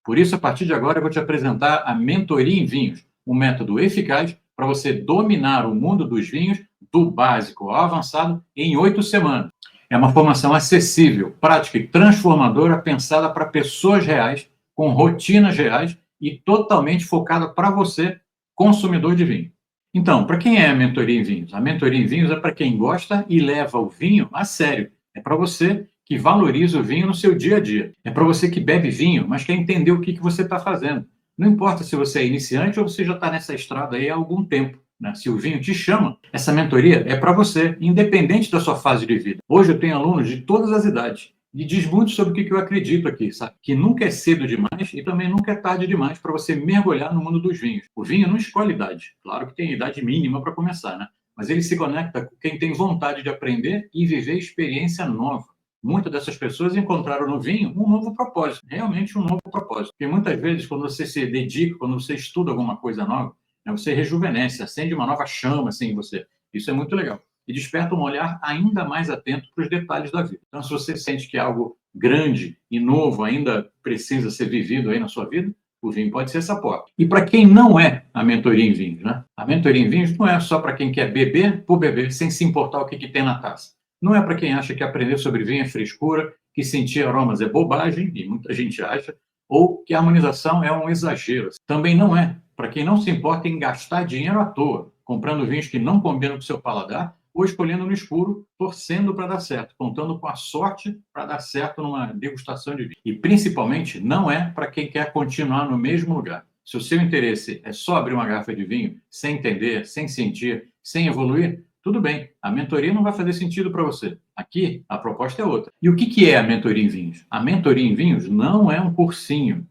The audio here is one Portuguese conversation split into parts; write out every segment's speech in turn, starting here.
Por isso, a partir de agora, eu vou te apresentar a Mentoria em Vinhos, um método eficaz para você dominar o mundo dos vinhos do básico ao avançado em 8 semanas. É uma formação acessível, prática e transformadora, pensada para pessoas reais, com rotinas reais e totalmente focada para você, consumidor de vinho. Então, para quem é a Mentoria em Vinhos? A Mentoria em Vinhos é para quem gosta e leva o vinho a sério. É para você que valoriza o vinho no seu dia a dia. É para você que bebe vinho, mas quer entender o que você está fazendo. Não importa se você é iniciante ou você já está nessa estrada aí há algum tempo. Né? Se o vinho te chama, essa mentoria é para você, independente da sua fase de vida. Hoje eu tenho alunos de todas as idades e diz muito sobre o que eu acredito aqui, sabe? Que nunca é cedo demais e também nunca é tarde demais para você mergulhar no mundo dos vinhos. O vinho não escolhe idade. Claro que tem idade mínima para começar, né? Mas ele se conecta com quem tem vontade de aprender e viver experiência nova. Muitas dessas pessoas encontraram no vinho um novo propósito, realmente um novo propósito. Porque muitas vezes, quando você se dedica, quando você estuda alguma coisa nova, né, você rejuvenesce, acende uma nova chama assim, em você. Isso é muito legal. E desperta um olhar ainda mais atento para os detalhes da vida. Então, se você sente que algo grande e novo ainda precisa ser vivido aí na sua vida, o vinho pode ser essa porta. E para quem não é a mentoria em vinhos, né? A mentoria em vinhos não é só para quem quer beber por beber, sem se importar o que tem na taça. Não é para quem acha que aprender sobre vinho é frescura, que sentir aromas é bobagem, e muita gente acha, ou que a harmonização é um exagero. Também não é para quem não se importa em gastar dinheiro à toa, comprando vinhos que não combinam com o seu paladar, ou escolhendo no escuro, torcendo para dar certo, contando com a sorte para dar certo numa degustação de vinho. E, principalmente, não é para quem quer continuar no mesmo lugar. Se o seu interesse é só abrir uma garrafa de vinho, sem entender, sem sentir, sem evoluir, tudo bem, a mentoria não vai fazer sentido para você. Aqui, a proposta é outra. E o que é a mentoria em vinhos? A mentoria em vinhos não é um cursinho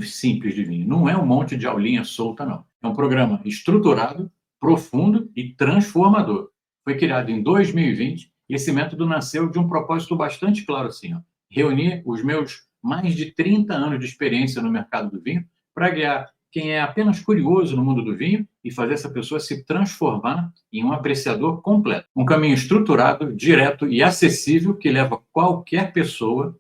simples de vinho. Não é um monte de aulinha solta, não. É um programa estruturado, profundo e transformador. Foi criado em 2020 e esse método nasceu de um propósito bastante claro assim, ó, reunir os meus mais de 30 anos de experiência no mercado do vinho para guiar quem é apenas curioso no mundo do vinho e fazer essa pessoa se transformar em um apreciador completo. Um caminho estruturado, direto e acessível que leva qualquer pessoa,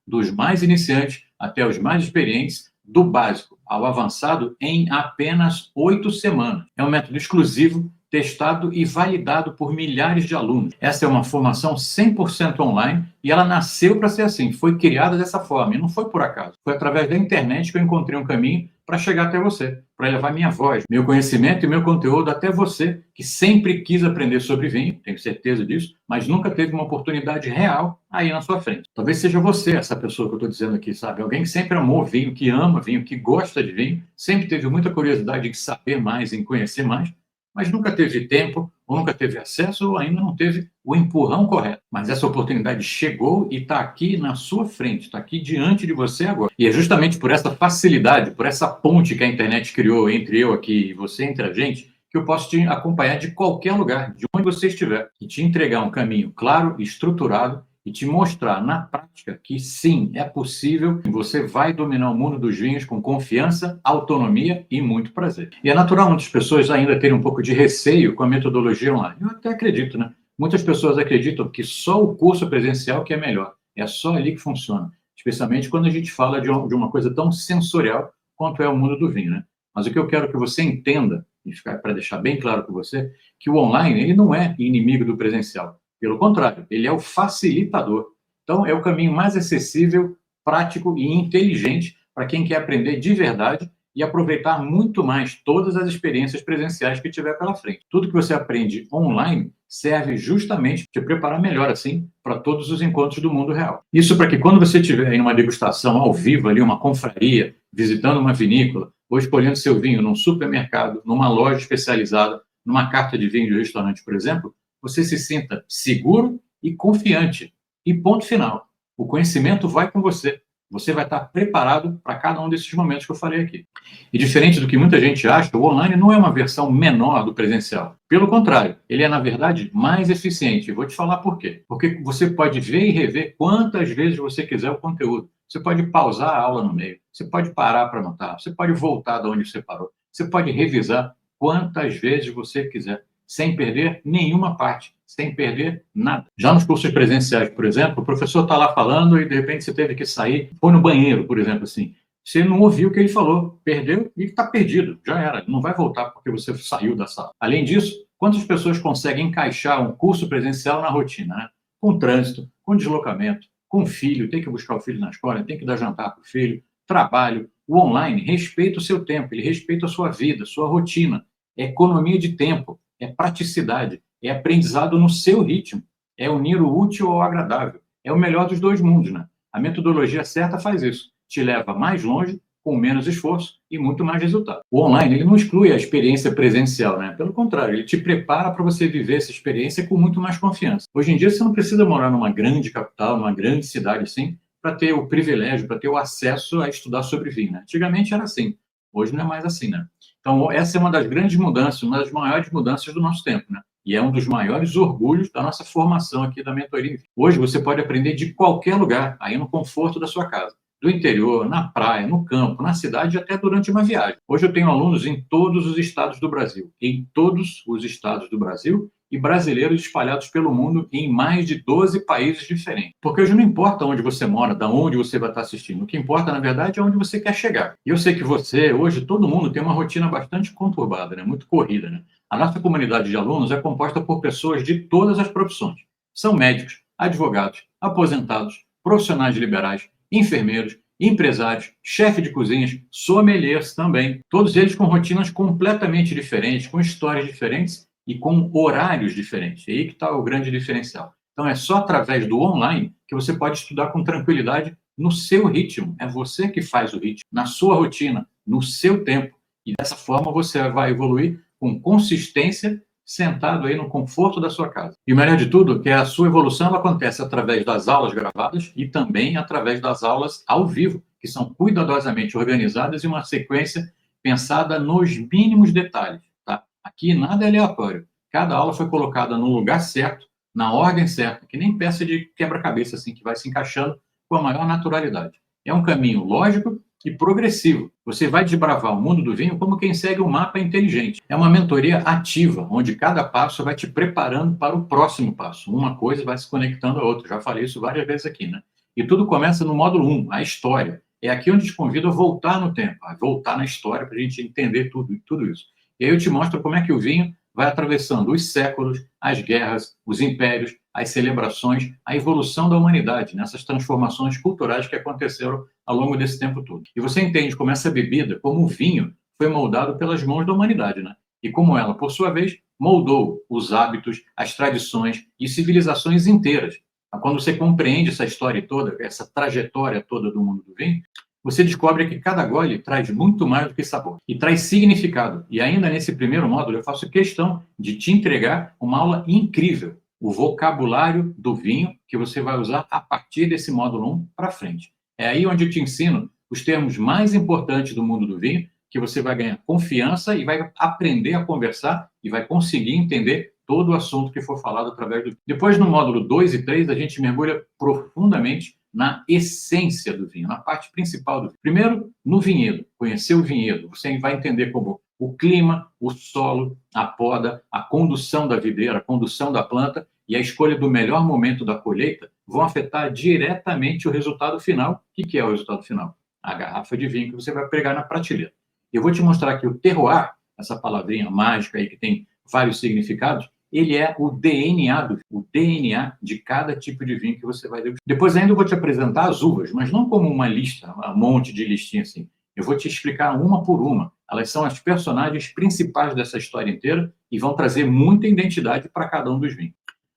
dos mais iniciantes até os mais experientes, do básico ao avançado, em apenas 8 semanas. É um método exclusivo, testado e validado por milhares de alunos. Essa é uma formação 100% online e ela nasceu para ser assim, foi criada dessa forma, e não foi por acaso. Foi através da internet que eu encontrei um caminho para chegar até você, para levar minha voz, meu conhecimento e meu conteúdo até você, que sempre quis aprender sobre vinho, tenho certeza disso, mas nunca teve uma oportunidade real aí na sua frente. Talvez seja você essa pessoa que eu estou dizendo aqui, sabe? Alguém que sempre amou vinho, que ama vinho, que gosta de vinho, sempre teve muita curiosidade de saber mais, em conhecer mais, mas nunca teve tempo, ou nunca teve acesso, ou ainda não teve o empurrão correto. Mas essa oportunidade chegou e está aqui na sua frente, está aqui diante de você agora. E é justamente por essa facilidade, por essa ponte que a internet criou entre eu aqui e você, entre a gente, que eu posso te acompanhar de qualquer lugar, de onde você estiver, e te entregar um caminho claro, estruturado, e te mostrar na prática que sim, é possível e você vai dominar o mundo dos vinhos com confiança, autonomia e muito prazer. E é natural muitas pessoas ainda terem um pouco de receio com a metodologia online. Eu até acredito, né? Muitas pessoas acreditam que só o curso presencial que é melhor. É só ali que funciona. Especialmente quando a gente fala de uma coisa tão sensorial quanto é o mundo do vinho, né? Mas o que eu quero que você entenda, e para deixar bem claro para você, que o online ele não é inimigo do presencial. Pelo contrário, ele é o facilitador. Então, é o caminho mais acessível, prático e inteligente para quem quer aprender de verdade e aproveitar muito mais todas as experiências presenciais que tiver pela frente. Tudo que você aprende online serve justamente para te preparar melhor, assim, para todos os encontros do mundo real. Isso para que quando você estiver em uma degustação ao vivo, ali, uma confraria, visitando uma vinícola, ou escolhendo seu vinho num supermercado, numa loja especializada, numa carta de vinho de restaurante, por exemplo, você se sinta seguro e confiante. E ponto final. O conhecimento vai com você. Você vai estar preparado para cada um desses momentos que eu falei aqui. E diferente do que muita gente acha, o online não é uma versão menor do presencial. Pelo contrário, ele é, na verdade, mais eficiente. E vou te falar por quê. Porque você pode ver e rever quantas vezes você quiser o conteúdo. Você pode pausar a aula no meio. Você pode parar para anotar. Você pode voltar de onde você parou. Você pode revisar quantas vezes você quiser, sem perder nenhuma parte, sem perder nada. Já nos cursos presenciais, por exemplo, o professor está lá falando e, de repente, você teve que sair, foi no banheiro, por exemplo, assim. Você não ouviu o que ele falou, perdeu e está perdido, já era, não vai voltar porque você saiu da sala. Além disso, quantas pessoas conseguem encaixar um curso presencial na rotina, né? Com trânsito, com deslocamento, com filho, tem que buscar o filho na escola, tem que dar jantar para o filho, trabalho. O online respeita o seu tempo, ele respeita a sua vida, a sua rotina. É economia de tempo, é praticidade, é aprendizado no seu ritmo, é unir o útil ao agradável. É o melhor dos dois mundos, né? A metodologia certa faz isso. Te leva mais longe, com menos esforço e muito mais resultado. O online, ele não exclui a experiência presencial, né? Pelo contrário, ele te prepara para você viver essa experiência com muito mais confiança. Hoje em dia, você não precisa morar numa grande capital, numa grande cidade assim, para ter o privilégio, para ter o acesso a estudar sobre vinho, né? Antigamente era assim, hoje não é mais assim, né? Então, essa é uma das grandes mudanças, uma das maiores mudanças do nosso tempo, né? E é um dos maiores orgulhos da nossa formação aqui da mentoria. Hoje você pode aprender de qualquer lugar, aí no conforto da sua casa. Do interior, na praia, no campo, na cidade e até durante uma viagem. Hoje eu tenho alunos em todos os estados do Brasil. Em todos os estados do Brasil e brasileiros espalhados pelo mundo em mais de 12 países diferentes. Porque hoje não importa onde você mora, de onde você vai estar assistindo. O que importa, na verdade, é onde você quer chegar. E eu sei que você, hoje, todo mundo tem uma rotina bastante conturbada, né? Muito corrida, né? A nossa comunidade de alunos é composta por pessoas de todas as profissões. São médicos, advogados, aposentados, profissionais liberais, enfermeiros, empresários, chefe de cozinhas, sommeliers também. Todos eles com rotinas completamente diferentes, com histórias diferentes e com horários diferentes. É aí que está o grande diferencial. Então, é só através do online que você pode estudar com tranquilidade no seu ritmo. É você que faz o ritmo, na sua rotina, no seu tempo. E dessa forma você vai evoluir com consistência, sentado aí no conforto da sua casa. E o melhor de tudo, que a sua evolução ela acontece através das aulas gravadas e também através das aulas ao vivo, que são cuidadosamente organizadas em uma sequência pensada nos mínimos detalhes. Tá? Aqui nada é aleatório. Cada aula foi colocada no lugar certo, na ordem certa, que nem peça de quebra-cabeça assim que vai se encaixando com a maior naturalidade. É um caminho lógico e progressivo. Você vai desbravar o mundo do vinho como quem segue um mapa inteligente. É uma mentoria ativa, onde cada passo vai te preparando para o próximo passo. Uma coisa vai se conectando à outra. Já falei isso várias vezes aqui, né? E tudo começa no módulo 1, a história. É aqui onde te convido a voltar no tempo, a voltar na história para a gente entender tudo isso. E aí eu te mostro como é que o vinho vai atravessando os séculos, as guerras, os impérios, as celebrações, a evolução da humanidade, nessas transformações culturais que aconteceram ao longo desse tempo todo. E você entende como essa bebida, como o vinho, foi moldado pelas mãos da humanidade, né? E como ela, por sua vez, moldou os hábitos, as tradições e civilizações inteiras. Quando você compreende essa história toda, essa trajetória toda do mundo do vinho, você descobre que cada gole traz muito mais do que sabor e traz significado. E ainda nesse primeiro módulo, eu faço questão de te entregar uma aula incrível, o vocabulário do vinho que você vai usar a partir desse módulo 1 para frente. É aí onde eu te ensino os termos mais importantes do mundo do vinho, que você vai ganhar confiança e vai aprender a conversar e vai conseguir entender todo o assunto que for falado através do... Depois, no módulo 2 e 3, a gente mergulha profundamente na essência do vinho, na parte principal do vinho. Primeiro, no vinhedo, conhecer o vinhedo. Você vai entender como o clima, o solo, a poda, a condução da videira, a condução da planta e a escolha do melhor momento da colheita vão afetar diretamente o resultado final. O que é o resultado final? A garrafa de vinho que você vai pregar na prateleira. Eu vou te mostrar que o terroir, essa palavrinha mágica aí que tem vários significados, ele é o DNA de cada tipo de vinho que você vai degustar. Depois ainda eu vou te apresentar as uvas, mas não como uma lista, um monte de listinha assim. Eu vou te explicar uma por uma. Elas são as personagens principais dessa história inteira e vão trazer muita identidade para cada um dos vinhos.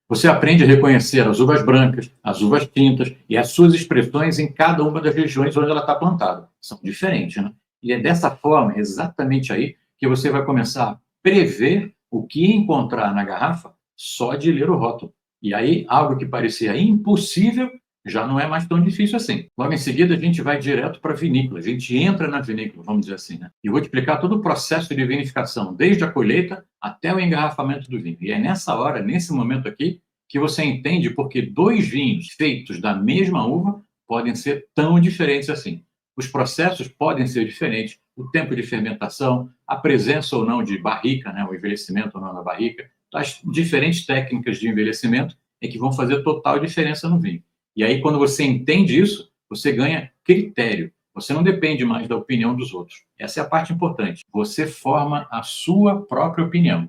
Você aprende a reconhecer as uvas brancas, as uvas tintas e as suas expressões em cada uma das regiões onde ela está plantada. São diferentes, né? E é dessa forma, exatamente aí, que você vai começar a prever o que encontrar na garrafa só de ler o rótulo. E aí, algo que parecia impossível já não é mais tão difícil assim. Logo em seguida, a gente vai direto para a vinícola. A gente entra na vinícola, vamos dizer assim, né? E vou te explicar todo o processo de vinificação, desde a colheita até o engarrafamento do vinho. E é nessa hora, nesse momento aqui, que você entende porque dois vinhos feitos da mesma uva podem ser tão diferentes assim. Os processos podem ser diferentes, o tempo de fermentação, a presença ou não de barrica, né, o envelhecimento ou não da barrica, as diferentes técnicas de envelhecimento é que vão fazer total diferença no vinho. E aí, quando você entende isso, você ganha critério. Você não depende mais da opinião dos outros. Essa é a parte importante. Você forma a sua própria opinião.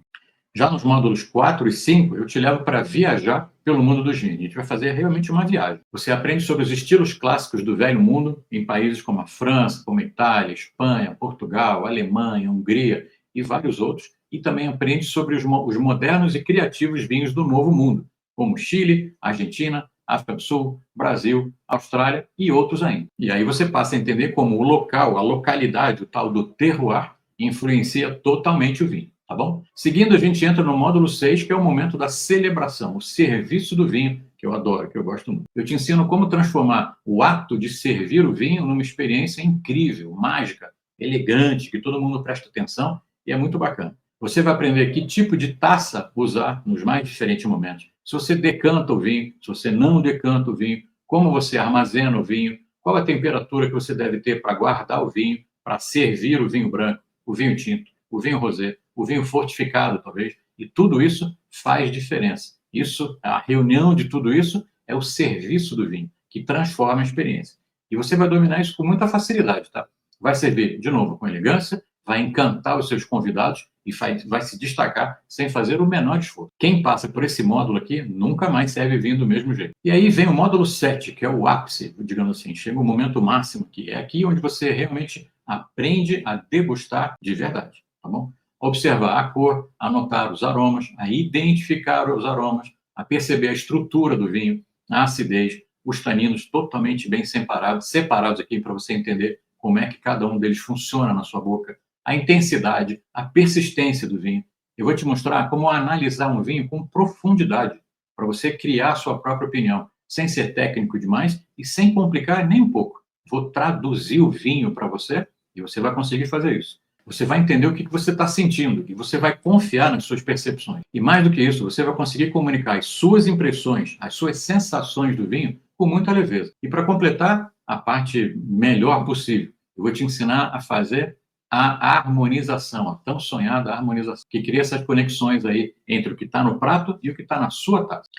Já nos módulos 4 e 5, eu te levo para viajar pelo mundo dos vinhos. A gente vai fazer realmente uma viagem. Você aprende sobre os estilos clássicos do velho mundo em países como a França, como a Itália, Espanha, Portugal, Alemanha, Hungria e vários outros. E também aprende sobre os modernos e criativos vinhos do novo mundo, como Chile, Argentina, África do Sul, Brasil, Austrália e outros ainda. E aí você passa a entender como o local, a localidade, o tal do terroir, influencia totalmente o vinho. Tá bom? Seguindo, a gente entra no módulo 6, que é o momento da celebração, o serviço do vinho, que eu adoro, que eu gosto muito. Eu te ensino como transformar o ato de servir o vinho numa experiência incrível, mágica, elegante, que todo mundo presta atenção e é muito bacana. Você vai aprender que tipo de taça usar nos mais diferentes momentos. Se você decanta o vinho, se você não decanta o vinho, como você armazena o vinho, qual a temperatura que você deve ter para guardar o vinho, para servir o vinho branco, o vinho tinto, o vinho rosé, o vinho fortificado, talvez, e tudo isso faz diferença. Isso, a reunião de tudo isso é o serviço do vinho, que transforma a experiência. E você vai dominar isso com muita facilidade, tá? Vai servir, de novo, com elegância, vai encantar os seus convidados e vai se destacar sem fazer o menor esforço. Quem passa por esse módulo aqui nunca mais serve vinho do mesmo jeito. E aí vem o módulo 7, que é o ápice, digamos assim, chega o momento máximo, que é aqui onde você realmente aprende a degustar de verdade, tá bom? Observar a cor, anotar os aromas, a identificar os aromas, a perceber a estrutura do vinho, a acidez, os taninos totalmente bem separados aqui para você entender como é que cada um deles funciona na sua boca, a intensidade, a persistência do vinho. Eu vou te mostrar como analisar um vinho com profundidade, para você criar a sua própria opinião, sem ser técnico demais e sem complicar nem um pouco. Vou traduzir o vinho para você e você vai conseguir fazer isso. Você vai entender o que você está sentindo e você vai confiar nas suas percepções. E mais do que isso, você vai conseguir comunicar as suas impressões, as suas sensações do vinho com muita leveza. E para completar a parte melhor possível, eu vou te ensinar a fazer a harmonização, a tão sonhada harmonização, que cria essas conexões aí entre o que está no prato e o que está na sua taça.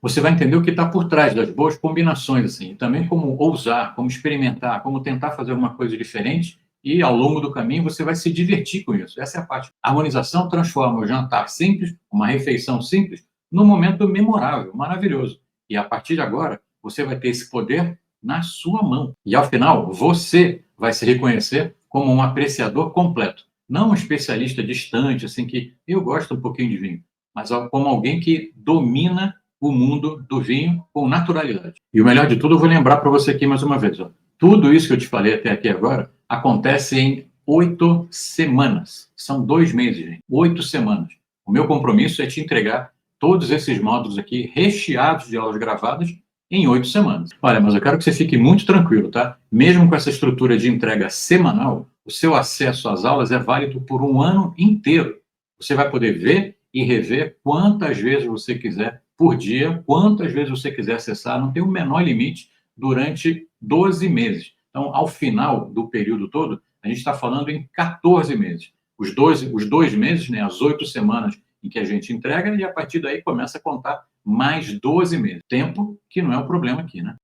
Você vai entender o que está por trás das boas combinações, assim, e também como ousar, como experimentar, como tentar fazer alguma coisa diferente e, ao longo do caminho, você vai se divertir com isso. Essa é a parte. A harmonização transforma o jantar simples, uma refeição simples, num momento memorável, maravilhoso. E, a partir de agora, você vai ter esse poder na sua mão. E, ao final, você vai se reconhecer como um apreciador completo. Não um especialista distante, assim, que eu gosto um pouquinho de vinho, mas como alguém que domina o mundo do vinho com naturalidade. E o melhor de tudo, eu vou lembrar para você aqui mais uma vez. Ó. Tudo isso que eu te falei até aqui agora acontece em 8 semanas. São 2 meses, gente. 8 semanas. O meu compromisso é te entregar todos esses módulos aqui recheados de aulas gravadas em 8 semanas. Olha, mas eu quero que você fique muito tranquilo, tá? Mesmo com essa estrutura de entrega semanal, o seu acesso às aulas é válido por um ano inteiro. Você vai poder ver e rever quantas vezes você quiser por dia, quantas vezes você quiser acessar, não tem o menor limite durante 12 meses. Então, ao final do período todo, a gente está falando em 14 meses. Os 2 meses, né, as 8 semanas em que a gente entrega, e a partir daí começa a contar mais 12 meses. Tempo que não é o problema aqui, né?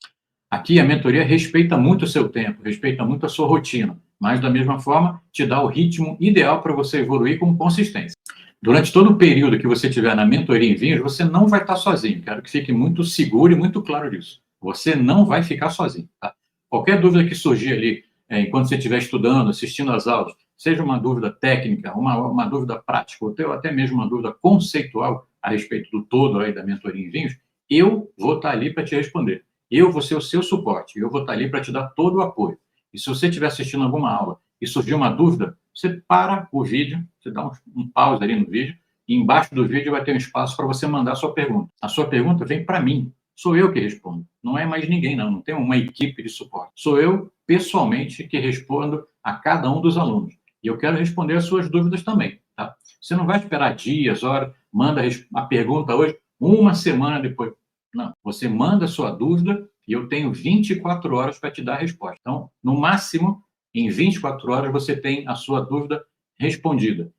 Aqui a mentoria respeita muito o seu tempo, respeita muito a sua rotina, mas da mesma forma te dá o ritmo ideal para você evoluir com consistência. Durante todo o período que você tiver na mentoria em vinhos, você não vai estar sozinho. Quero que fique muito seguro e muito claro disso. Você não vai ficar sozinho, tá? Qualquer dúvida que surgir ali, enquanto você estiver estudando, assistindo às aulas, seja uma dúvida técnica, uma dúvida prática, ou até mesmo uma dúvida conceitual a respeito do todo aí da mentoria em vinhos, eu vou estar ali para te responder. Eu vou ser o seu suporte, eu vou estar ali para te dar todo o apoio. E se você estiver assistindo alguma aula e surgir uma dúvida, você para o vídeo, você dá um pause ali no vídeo, e embaixo do vídeo vai ter um espaço para você mandar a sua pergunta. A sua pergunta vem para mim, sou eu que respondo. Não é mais ninguém, não tem uma equipe de suporte. Sou eu, pessoalmente, que respondo a cada um dos alunos. E eu quero responder as suas dúvidas também, tá? Você não vai esperar dias, horas, manda a pergunta hoje, uma semana depois. Não, você manda a sua dúvida e eu tenho 24 horas para te dar a resposta. Então, no máximo, em 24 horas, você tem a sua dúvida respondida.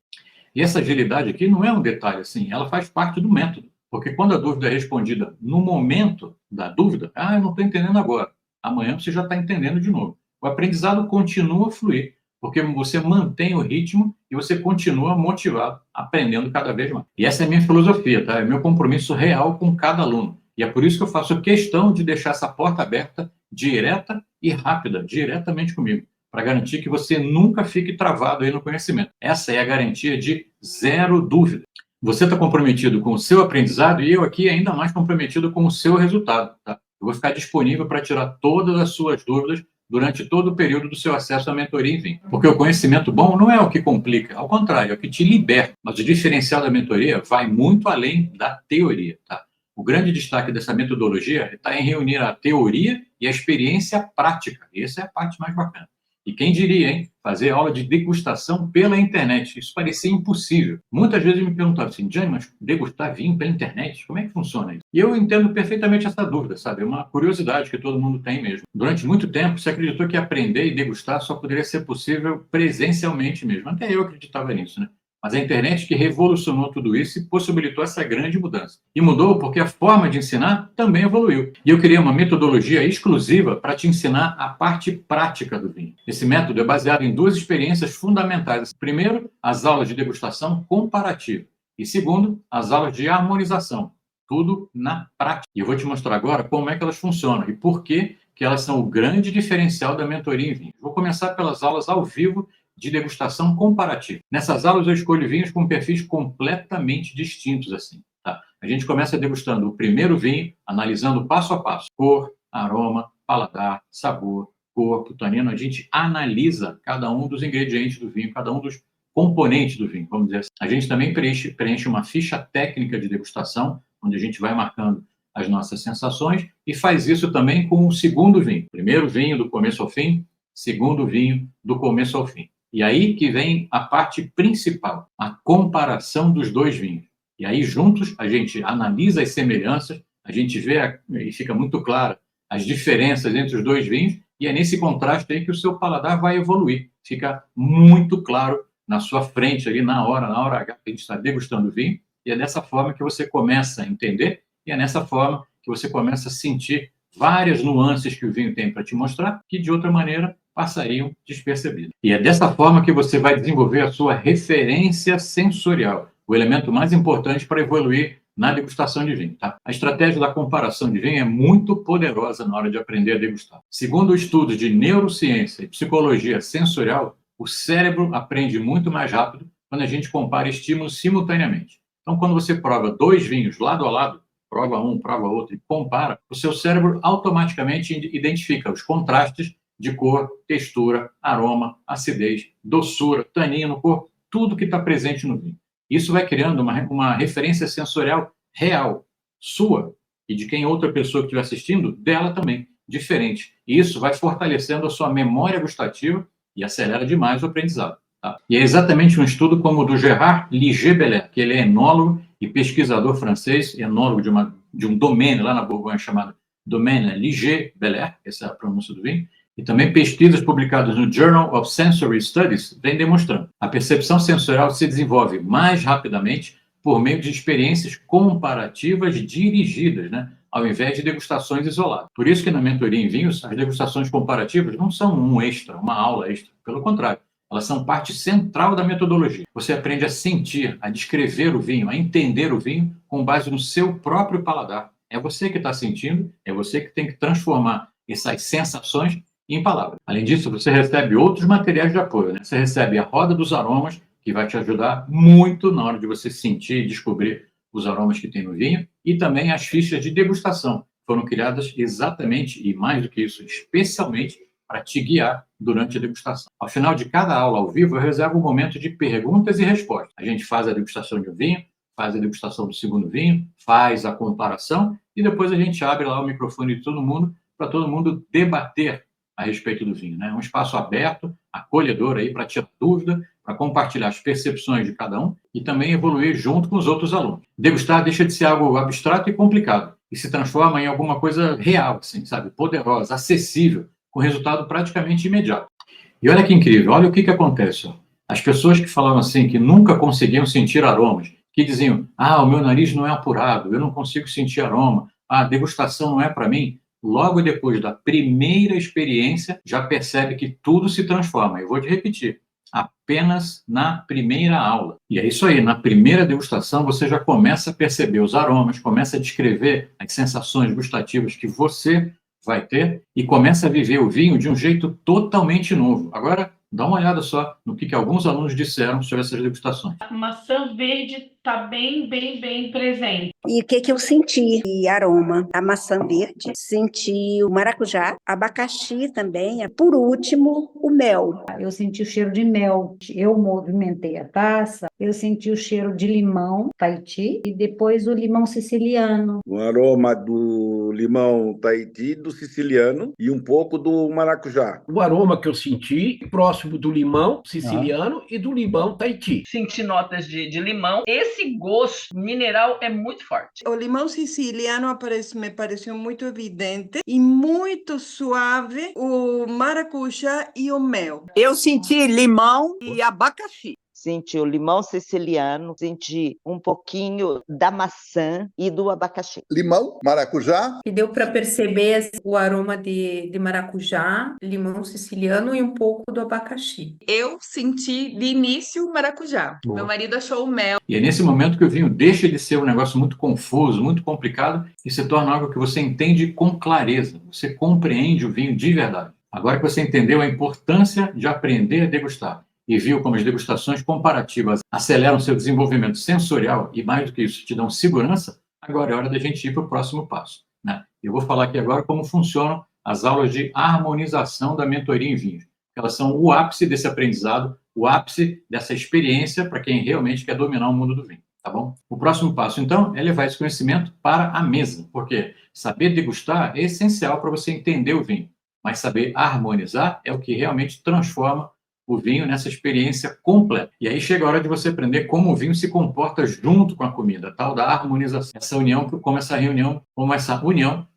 E essa agilidade aqui não é um detalhe, assim, ela faz parte do método. Porque quando a dúvida é respondida no momento da dúvida, eu não estou entendendo agora. Amanhã você já está entendendo de novo. O aprendizado continua a fluir, porque você mantém o ritmo e você continua motivado, aprendendo cada vez mais. E essa é a minha filosofia, tá? É meu compromisso real com cada aluno. E é por isso que eu faço questão de deixar essa porta aberta, direta e rápida, diretamente comigo, para garantir que você nunca fique travado aí no conhecimento. Essa é a garantia de zero dúvida. Você está comprometido com o seu aprendizado e eu aqui ainda mais comprometido com o seu resultado, tá? Eu vou ficar disponível para tirar todas as suas dúvidas durante todo o período do seu acesso à mentoria Envim. Porque o conhecimento bom não é o que complica, ao contrário, é o que te liberta. Mas o diferencial da mentoria vai muito além da teoria, tá? O grande destaque dessa metodologia está em reunir a teoria e a experiência prática. Essa é a parte mais bacana. E quem diria, hein? Fazer aula de degustação pela internet. Isso parecia impossível. Muitas vezes me perguntavam assim, Gianni, mas degustar vinho pela internet? Como é que funciona isso? E eu entendo perfeitamente essa dúvida, sabe? É uma curiosidade que todo mundo tem mesmo. Durante muito tempo, se acreditou que aprender e degustar só poderia ser possível presencialmente mesmo. Até eu acreditava nisso, né? Mas a internet que revolucionou tudo isso e possibilitou essa grande mudança. E mudou porque a forma de ensinar também evoluiu. E eu criei uma metodologia exclusiva para te ensinar a parte prática do vinho. Esse método é baseado em duas experiências fundamentais. Primeiro, as aulas de degustação comparativa. E segundo, as aulas de harmonização. Tudo na prática. E eu vou te mostrar agora como é que elas funcionam e por que elas são o grande diferencial da mentoria em vinho. Vou começar pelas aulas ao vivo de degustação comparativa. Nessas aulas eu escolho vinhos com perfis completamente distintos, assim, tá? A gente começa degustando o primeiro vinho, analisando passo a passo, cor, aroma, paladar, sabor, corpo, tanino. A gente analisa cada um dos ingredientes do vinho, cada um dos componentes do vinho, vamos dizer assim. A gente também preenche uma ficha técnica de degustação, onde a gente vai marcando as nossas sensações e faz isso também com o segundo vinho. Primeiro vinho do começo ao fim, segundo vinho do começo ao fim. E aí que vem a parte principal, a comparação dos dois vinhos. E aí, juntos, a gente analisa as semelhanças, a gente vê e fica muito clara as diferenças entre os dois vinhos, e é nesse contraste aí que o seu paladar vai evoluir. Fica muito claro na sua frente, ali na hora H, que a gente está degustando o vinho, e é dessa forma que você começa a entender, e é nessa forma que você começa a sentir várias nuances que o vinho tem para te mostrar, que de outra maneira passariam despercebidas. E é dessa forma que você vai desenvolver a sua referência sensorial, o elemento mais importante para evoluir na degustação de vinho. Tá? A estratégia da comparação de vinho é muito poderosa na hora de aprender a degustar. Segundo estudos de neurociência e psicologia sensorial, o cérebro aprende muito mais rápido quando a gente compara estímulos simultaneamente. Então, quando você prova dois vinhos lado a lado, prova um, prova outro e compara, o seu cérebro automaticamente identifica os contrastes de cor, textura, aroma, acidez, doçura, tanino, cor, tudo que está presente no vinho. Isso vai criando uma referência sensorial real, sua e de quem outra pessoa que estiver assistindo, dela também, diferente. E isso vai fortalecendo a sua memória gustativa e acelera demais o aprendizado. Tá? E é exatamente um estudo como o do Gérard Liger-Belair, que ele é enólogo e pesquisador francês, enólogo de um domaine lá na Borgonha chamado Domaine Liger-Belair, essa é a pronúncia do vinho, e também pesquisas publicadas no Journal of Sensory Studies vêm demonstrando. A percepção sensorial se desenvolve mais rapidamente por meio de experiências comparativas dirigidas, né? Ao invés de degustações isoladas. Por isso que na mentoria em vinhos, as degustações comparativas não são um extra, uma aula extra. Pelo contrário, elas são parte central da metodologia. Você aprende a sentir, a descrever o vinho, a entender o vinho com base no seu próprio paladar. É você que está sentindo, é você que tem que transformar essas sensações em palavras. Além disso, você recebe outros materiais de apoio, né? Você recebe a roda dos aromas, que vai te ajudar muito na hora de você sentir e descobrir os aromas que tem no vinho, e também as fichas de degustação. Foram criadas exatamente, e mais do que isso, especialmente para te guiar durante a degustação. Ao final de cada aula ao vivo, eu reservo um momento de perguntas e respostas. A gente faz a degustação de um vinho, faz a degustação do segundo vinho, faz a comparação, e depois a gente abre lá o microfone de todo mundo, para todo mundo debater a respeito do vinho, né? Um espaço aberto, acolhedor aí para tirar dúvida, para compartilhar as percepções de cada um e também evoluir junto com os outros alunos. Degustar deixa de ser algo abstrato e complicado e se transforma em alguma coisa real, assim, sabe? Poderosa, acessível, com resultado praticamente imediato. E olha que incrível, olha o que acontece. Ó. As pessoas que falavam assim, que nunca conseguiam sentir aromas, que diziam, o meu nariz não é apurado, eu não consigo sentir aroma, a degustação não é para mim, logo depois da primeira experiência, já percebe que tudo se transforma. Eu vou te repetir, apenas na primeira aula. E é isso aí, na primeira degustação você já começa a perceber os aromas, começa a descrever as sensações gustativas que você vai ter e começa a viver o vinho de um jeito totalmente novo. Agora, dá uma olhada só no que alguns alunos disseram sobre essas degustações. A maçã verde está bem presente. E o que eu senti? E aroma, a maçã verde, senti o maracujá, abacaxi também, por último, o mel. Eu senti o cheiro de mel, eu movimentei a taça, eu senti o cheiro de limão, Tahiti, e depois o limão siciliano. O aroma do limão Tahiti, do siciliano e um pouco do maracujá. O aroma que eu senti, próximo do limão siciliano e do limão Tahiti. Senti notas de limão. Esse gosto mineral é muito forte. O limão siciliano me pareceu muito evidente e muito suave o maracujá e o mel. Eu senti limão e abacaxi. Senti o limão siciliano, senti um pouquinho da maçã e do abacaxi. Limão, maracujá. E deu para perceber o aroma de maracujá, limão siciliano e um pouco do abacaxi. Eu senti de início maracujá. Boa. Meu marido achou o mel. E é nesse momento que o vinho deixa de ser um negócio muito confuso, muito complicado, e se torna algo que você entende com clareza. Você compreende o vinho de verdade. Agora que você entendeu a importância de aprender a degustar, e viu como as degustações comparativas aceleram seu desenvolvimento sensorial e, mais do que isso, te dão segurança, agora é hora da gente ir para o próximo passo, né? Eu vou falar aqui agora como funcionam as aulas de harmonização da mentoria em vinhos. Elas são o ápice desse aprendizado, o ápice dessa experiência para quem realmente quer dominar o mundo do vinho, tá bom? O próximo passo, então, é levar esse conhecimento para a mesa, porque saber degustar é essencial para você entender o vinho, mas saber harmonizar é o que realmente transforma o vinho nessa experiência completa. E aí chega a hora de você aprender como o vinho se comporta junto com a comida, tal da harmonização. Essa união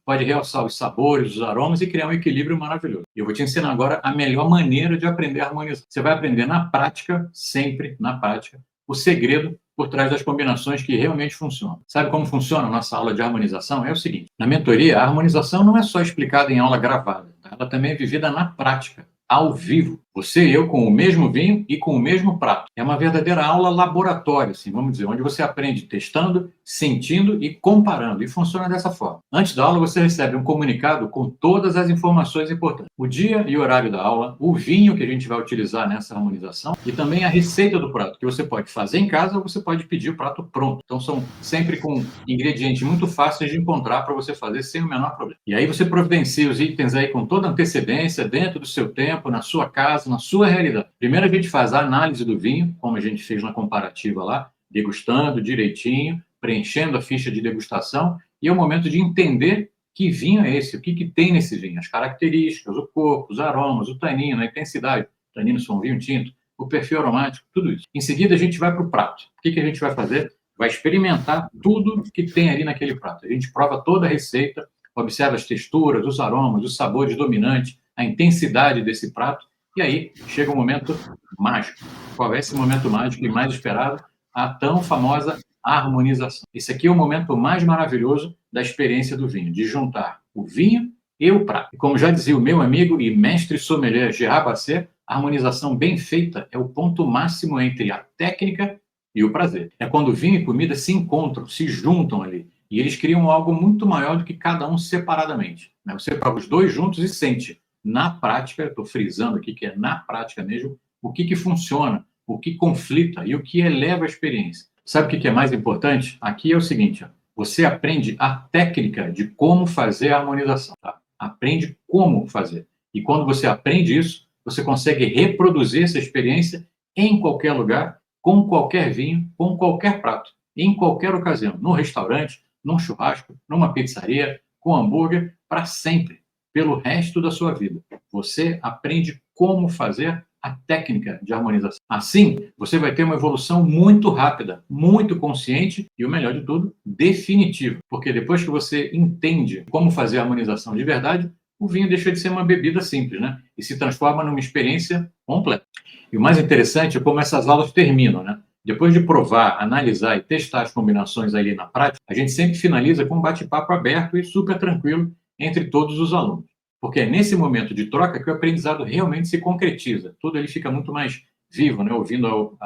pode realçar os sabores, os aromas e criar um equilíbrio maravilhoso. E eu vou te ensinar agora a melhor maneira de aprender a harmonizar. Você vai aprender na prática, sempre na prática, o segredo por trás das combinações que realmente funcionam. Sabe como funciona a nossa aula de harmonização? É o seguinte, na mentoria, a harmonização não é só explicada em aula gravada, tá? Ela também é vivida na prática, ao vivo. Você e eu com o mesmo vinho e com o mesmo prato. É uma verdadeira aula laboratório, assim, vamos dizer, onde você aprende testando, sentindo e comparando. E funciona dessa forma. Antes da aula, você recebe um comunicado com todas as informações importantes. O dia e horário da aula, o vinho que a gente vai utilizar nessa harmonização e também a receita do prato, que você pode fazer em casa ou você pode pedir o prato pronto. Então, são sempre com ingredientes muito fáceis de encontrar para você fazer sem o menor problema. E aí você providencia os itens aí com toda antecedência, dentro do seu tempo, na sua casa, na sua realidade. Primeiro a gente faz a análise do vinho, como a gente fez na comparativa lá, degustando direitinho, preenchendo a ficha de degustação, e é o momento de entender que vinho é esse, o que tem nesse vinho, as características, o corpo, os aromas, o tanino, a intensidade, taninos são vinho tinto, o perfil aromático, tudo isso. Em seguida a gente vai para o prato. O que a gente vai fazer? Vai experimentar tudo que tem ali naquele prato. A gente prova toda a receita, observa as texturas, os aromas, os sabores dominantes, a intensidade desse prato, e aí chega um momento mágico. Qual é esse momento mágico e mais esperado? A tão famosa harmonização. Esse aqui é o momento mais maravilhoso da experiência do vinho, de juntar o vinho e o prato. E como já dizia o meu amigo e mestre sommelier Gerard Basset, a harmonização bem feita é o ponto máximo entre a técnica e o prazer. É quando vinho e comida se encontram, se juntam ali, e eles criam algo muito maior do que cada um separadamente. Você prova os dois juntos e sente, na prática, estou frisando aqui que é na prática mesmo, o que funciona, o que conflita e o que eleva a experiência. Sabe o que é mais importante? Aqui é o seguinte, ó, você aprende a técnica de como fazer a harmonização. Tá? Aprende como fazer. E quando você aprende isso, você consegue reproduzir essa experiência em qualquer lugar, com qualquer vinho, com qualquer prato, em qualquer ocasião, no restaurante, num churrasco, numa pizzaria, com hambúrguer, para sempre, pelo resto da sua vida. Você aprende como fazer a técnica de harmonização. Assim, você vai ter uma evolução muito rápida, muito consciente e, o melhor de tudo, definitiva. Porque depois que você entende como fazer a harmonização de verdade, o vinho deixa de ser uma bebida simples, né? E se transforma numa experiência completo. E o mais interessante é como essas aulas terminam, né? Depois de provar, analisar e testar as combinações ali na prática, a gente sempre finaliza com um bate-papo aberto e super tranquilo entre todos os alunos. Porque é nesse momento de troca que o aprendizado realmente se concretiza. Tudo ele fica muito mais vivo, né? Ouvindo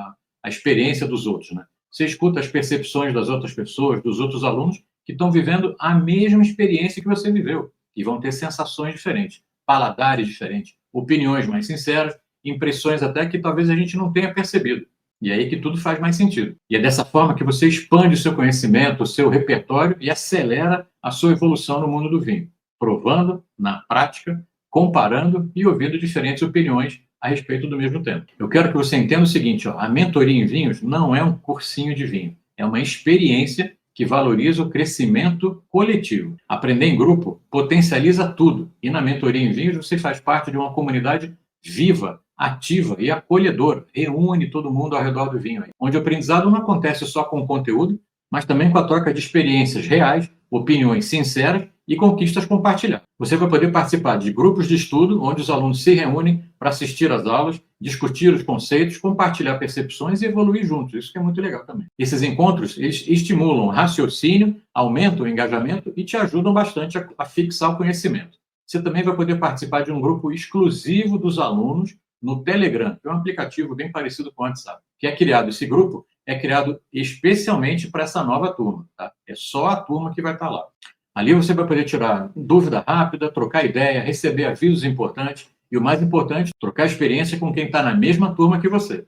a experiência dos outros, né? Você escuta as percepções das outras pessoas, dos outros alunos que estão vivendo a mesma experiência que você viveu e vão ter sensações diferentes, paladares diferentes, opiniões mais sinceras, impressões até que talvez a gente não tenha percebido. E é aí que tudo faz mais sentido. E é dessa forma que você expande o seu conhecimento, o seu repertório e acelera a sua evolução no mundo do vinho, provando, na prática, comparando e ouvindo diferentes opiniões a respeito do mesmo tema. Eu quero que você entenda o seguinte, ó, a mentoria em vinhos não é um cursinho de vinho, é uma experiência que valoriza o crescimento coletivo. Aprender em grupo potencializa tudo, e na mentoria em vinhos você faz parte de uma comunidade viva, ativa e acolhedora, reúne todo mundo ao redor do vinho, onde o aprendizado não acontece só com o conteúdo, mas também com a troca de experiências reais, opiniões sinceras e conquistas compartilhadas. Você vai poder participar de grupos de estudo, onde os alunos se reúnem para assistir às aulas, discutir os conceitos, compartilhar percepções e evoluir juntos. Isso que é muito legal também. Esses encontros, eles estimulam o raciocínio, aumentam o engajamento e te ajudam bastante a fixar o conhecimento. Você também vai poder participar de um grupo exclusivo dos alunos no Telegram, que é um aplicativo bem parecido com o WhatsApp, que é criado, esse grupo é criado especialmente para essa nova turma, tá? É só a turma que vai estar lá. Ali você vai poder tirar dúvida rápida, trocar ideia, receber avisos importantes e, o mais importante, trocar experiência com quem está na mesma turma que você.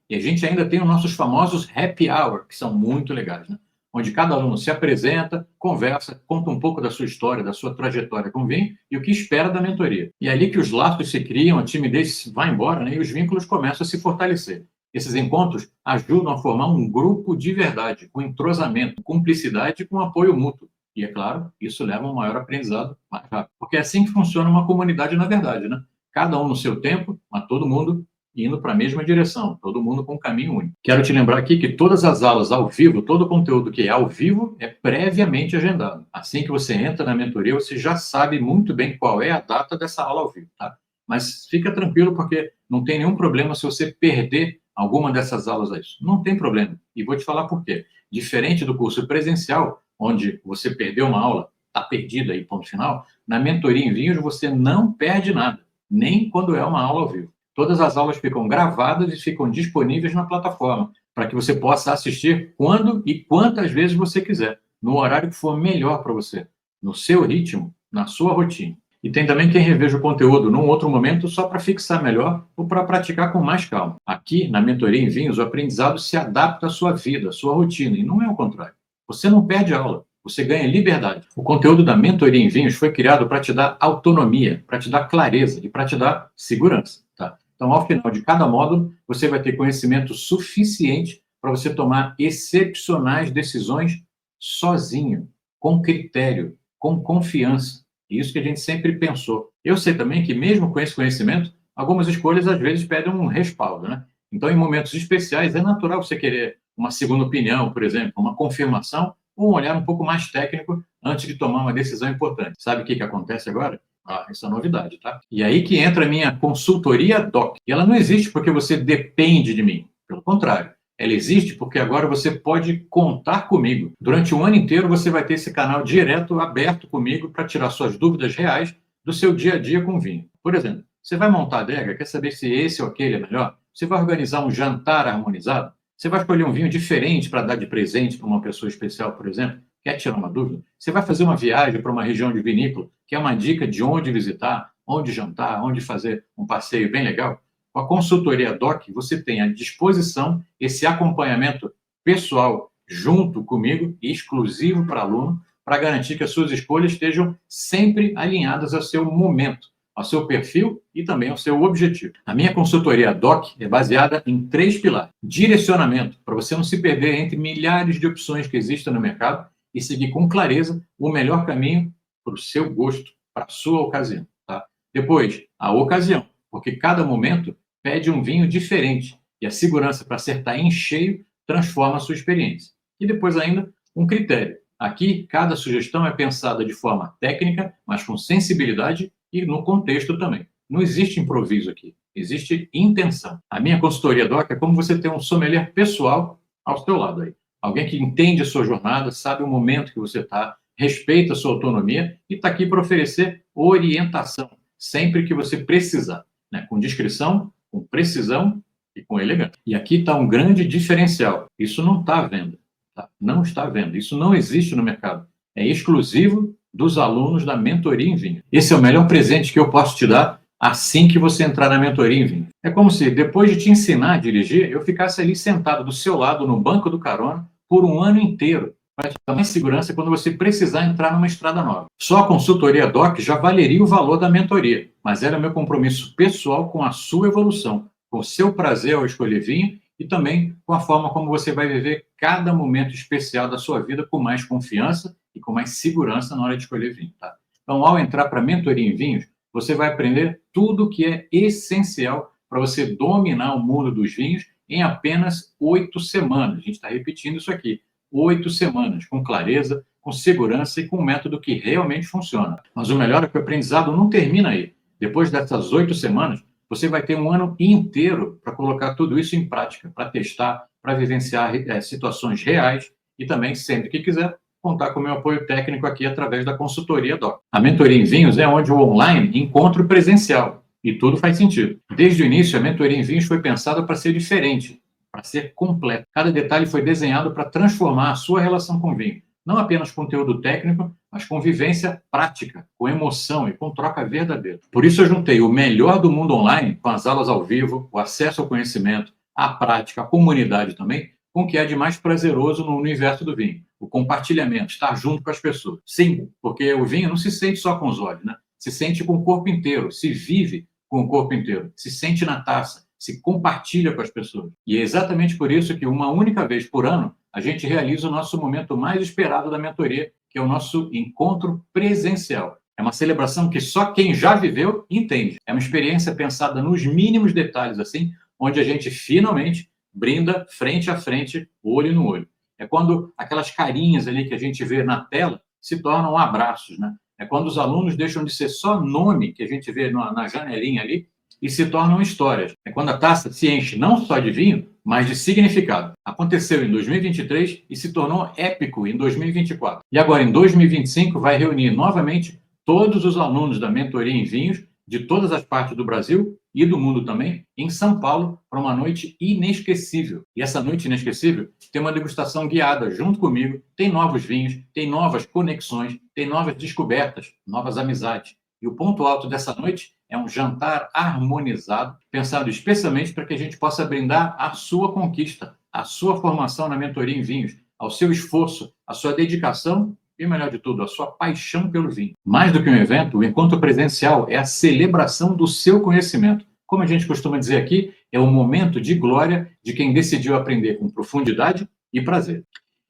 E a gente ainda tem os nossos famosos happy hour, que são muito legais, né? Onde cada aluno se apresenta, conversa, conta um pouco da sua história, da sua trajetória com o vinho e o que espera da mentoria. E é ali que os laços se criam, a timidez vai embora, né? E os vínculos começam a se fortalecer. Esses encontros ajudam a formar um grupo de verdade, com entrosamento, cumplicidade e com apoio mútuo. E, é claro, isso leva a um maior aprendizado mais rápido. Porque é assim que funciona uma comunidade, na verdade, né? Cada um no seu tempo, mas todo mundo indo para a mesma direção, todo mundo com um caminho único. Quero te lembrar aqui que todas as aulas ao vivo, todo o conteúdo que é ao vivo, é previamente agendado. Assim que você entra na mentoria, você já sabe muito bem qual é a data dessa aula ao vivo, tá? Mas fica tranquilo, porque não tem nenhum problema se você perder alguma dessas aulas a isso. Não tem problema. E vou te falar por quê. Diferente do curso presencial, onde você perdeu uma aula, está perdida aí, ponto final, na mentoria em vinhos você não perde nada, nem quando é uma aula ao vivo. Todas as aulas ficam gravadas e ficam disponíveis na plataforma, para que você possa assistir quando e quantas vezes você quiser, no horário que for melhor para você, no seu ritmo, na sua rotina. E tem também quem reveja o conteúdo num outro momento só para fixar melhor ou para praticar com mais calma. Aqui, na mentoria em vinhos, o aprendizado se adapta à sua vida, à sua rotina, e não é o contrário. Você não perde aula, você ganha liberdade. O conteúdo da mentoria em vinhos foi criado para te dar autonomia, para te dar clareza e para te dar segurança, tá? Então, ao final de cada módulo, você vai ter conhecimento suficiente para você tomar excepcionais decisões sozinho, com critério, com confiança. Isso que a gente sempre pensou. Eu sei também que, mesmo com esse conhecimento, algumas escolhas, às vezes, pedem um respaldo, né? Então, em momentos especiais, é natural você querer uma segunda opinião, por exemplo, uma confirmação, ou um olhar um pouco mais técnico antes de tomar uma decisão importante. Sabe o que acontece agora? Essa é novidade, tá? E aí que entra a minha consultoria DOC. E ela não existe porque você depende de mim. Pelo contrário, ela existe porque agora você pode contar comigo. Durante um ano inteiro você vai ter esse canal direto, aberto comigo, para tirar suas dúvidas reais do seu dia a dia com vinho. Por exemplo, você vai montar a adega, quer saber se esse ou aquele é melhor? Você vai organizar um jantar harmonizado? Você vai escolher um vinho diferente para dar de presente para uma pessoa especial, por exemplo? Quer tirar uma dúvida? Você vai fazer uma viagem para uma região de vinícola, que é uma dica de onde visitar, onde jantar, onde fazer um passeio bem legal? Com a consultoria DOC, você tem à disposição esse acompanhamento pessoal junto comigo e exclusivo para aluno, para garantir que as suas escolhas estejam sempre alinhadas ao seu momento, ao seu perfil e também ao seu objetivo. A minha consultoria DOC é baseada em 3 pilares. Direcionamento, para você não se perder entre milhares de opções que existem no mercado e seguir com clareza o melhor caminho para o seu gosto, para a sua ocasião, tá? Depois, a ocasião, porque cada momento pede um vinho diferente e a segurança para acertar em cheio transforma a sua experiência. E depois ainda, um critério. Aqui, cada sugestão é pensada de forma técnica, mas com sensibilidade e no contexto também, Não existe improviso aqui, existe intenção. A minha consultoria DOC é como você ter um sommelier pessoal ao seu lado aí. Alguém que entende a sua jornada, sabe o momento que você está, respeita a sua autonomia e está aqui para oferecer orientação, sempre que você precisar, né? Com discrição, com precisão e com elegância. E aqui está um grande diferencial. Isso não está à venda. Tá? Não está à venda. Isso não existe no mercado. É exclusivo dos alunos da mentoria em vinho. Esse é o melhor presente que eu posso te dar assim que você entrar na mentoria em vinho. É como se, depois de te ensinar a dirigir, eu ficasse ali sentado do seu lado, no banco do carona, por um ano inteiro, para te dar mais segurança quando você precisar entrar numa estrada nova. Só a consultoria DOC já valeria o valor da mentoria, mas era meu compromisso pessoal com a sua evolução, com o seu prazer ao escolher vinho e também com a forma como você vai viver cada momento especial da sua vida com mais confiança e com mais segurança na hora de escolher vinho. Tá? Então, ao entrar para a mentoria em vinhos, você vai aprender tudo o que é essencial para você dominar o mundo dos vinhos em apenas 8 semanas. A gente está repetindo isso aqui. 8 semanas, com clareza, com segurança e com um método que realmente funciona. Mas o melhor é que o aprendizado não termina aí. Depois dessas 8 semanas, você vai ter um ano inteiro para colocar tudo isso em prática, para testar, para vivenciar situações reais e também, sempre que quiser, contar com o meu apoio técnico aqui através da consultoria DOC. A mentoria em vinhos é onde o online encontra o presencial e tudo faz sentido. Desde o início, a mentoria em vinhos foi pensada para ser diferente, para ser completa. Cada detalhe foi desenhado para transformar a sua relação com o vinho, não apenas conteúdo técnico, mas com vivência prática, com emoção e com troca verdadeira. Por isso eu juntei o melhor do mundo online, com as aulas ao vivo, o acesso ao conhecimento, a prática, a comunidade também, com o que é de mais prazeroso no universo do vinho. O compartilhamento, estar junto com as pessoas. Sim, porque o vinho não se sente só com os olhos, né? Se sente com o corpo inteiro, se vive com o corpo inteiro, se sente na taça, se compartilha com as pessoas. E é exatamente por isso que uma única vez por ano a gente realiza o nosso momento mais esperado da mentoria, que é o nosso encontro presencial. É uma celebração que só quem já viveu entende. É uma experiência pensada nos mínimos detalhes, assim, onde a gente finalmente brinda frente a frente, olho no olho. É quando aquelas carinhas ali que a gente vê na tela se tornam abraços, né? É quando os alunos deixam de ser só nome que a gente vê na janelinha ali e se tornam histórias. É quando a taça se enche não só de vinho, mas de significado. Aconteceu em 2023 e se tornou épico em 2024. E agora, em 2025, vai reunir novamente todos os alunos da mentoria em vinhos de todas as partes do Brasil e do mundo também, em São Paulo, para uma noite inesquecível. E essa noite inesquecível tem uma degustação guiada junto comigo, tem novos vinhos, tem novas conexões, tem novas descobertas, novas amizades. E o ponto alto dessa noite é um jantar harmonizado, pensado especialmente para que a gente possa brindar a sua conquista, a sua formação na mentoria em vinhos, ao seu esforço, a sua dedicação e, melhor de tudo, a sua paixão pelo vinho. Mais do que um evento, o encontro presencial é a celebração do seu conhecimento. Como a gente costuma dizer aqui, é um momento de glória de quem decidiu aprender com profundidade e prazer.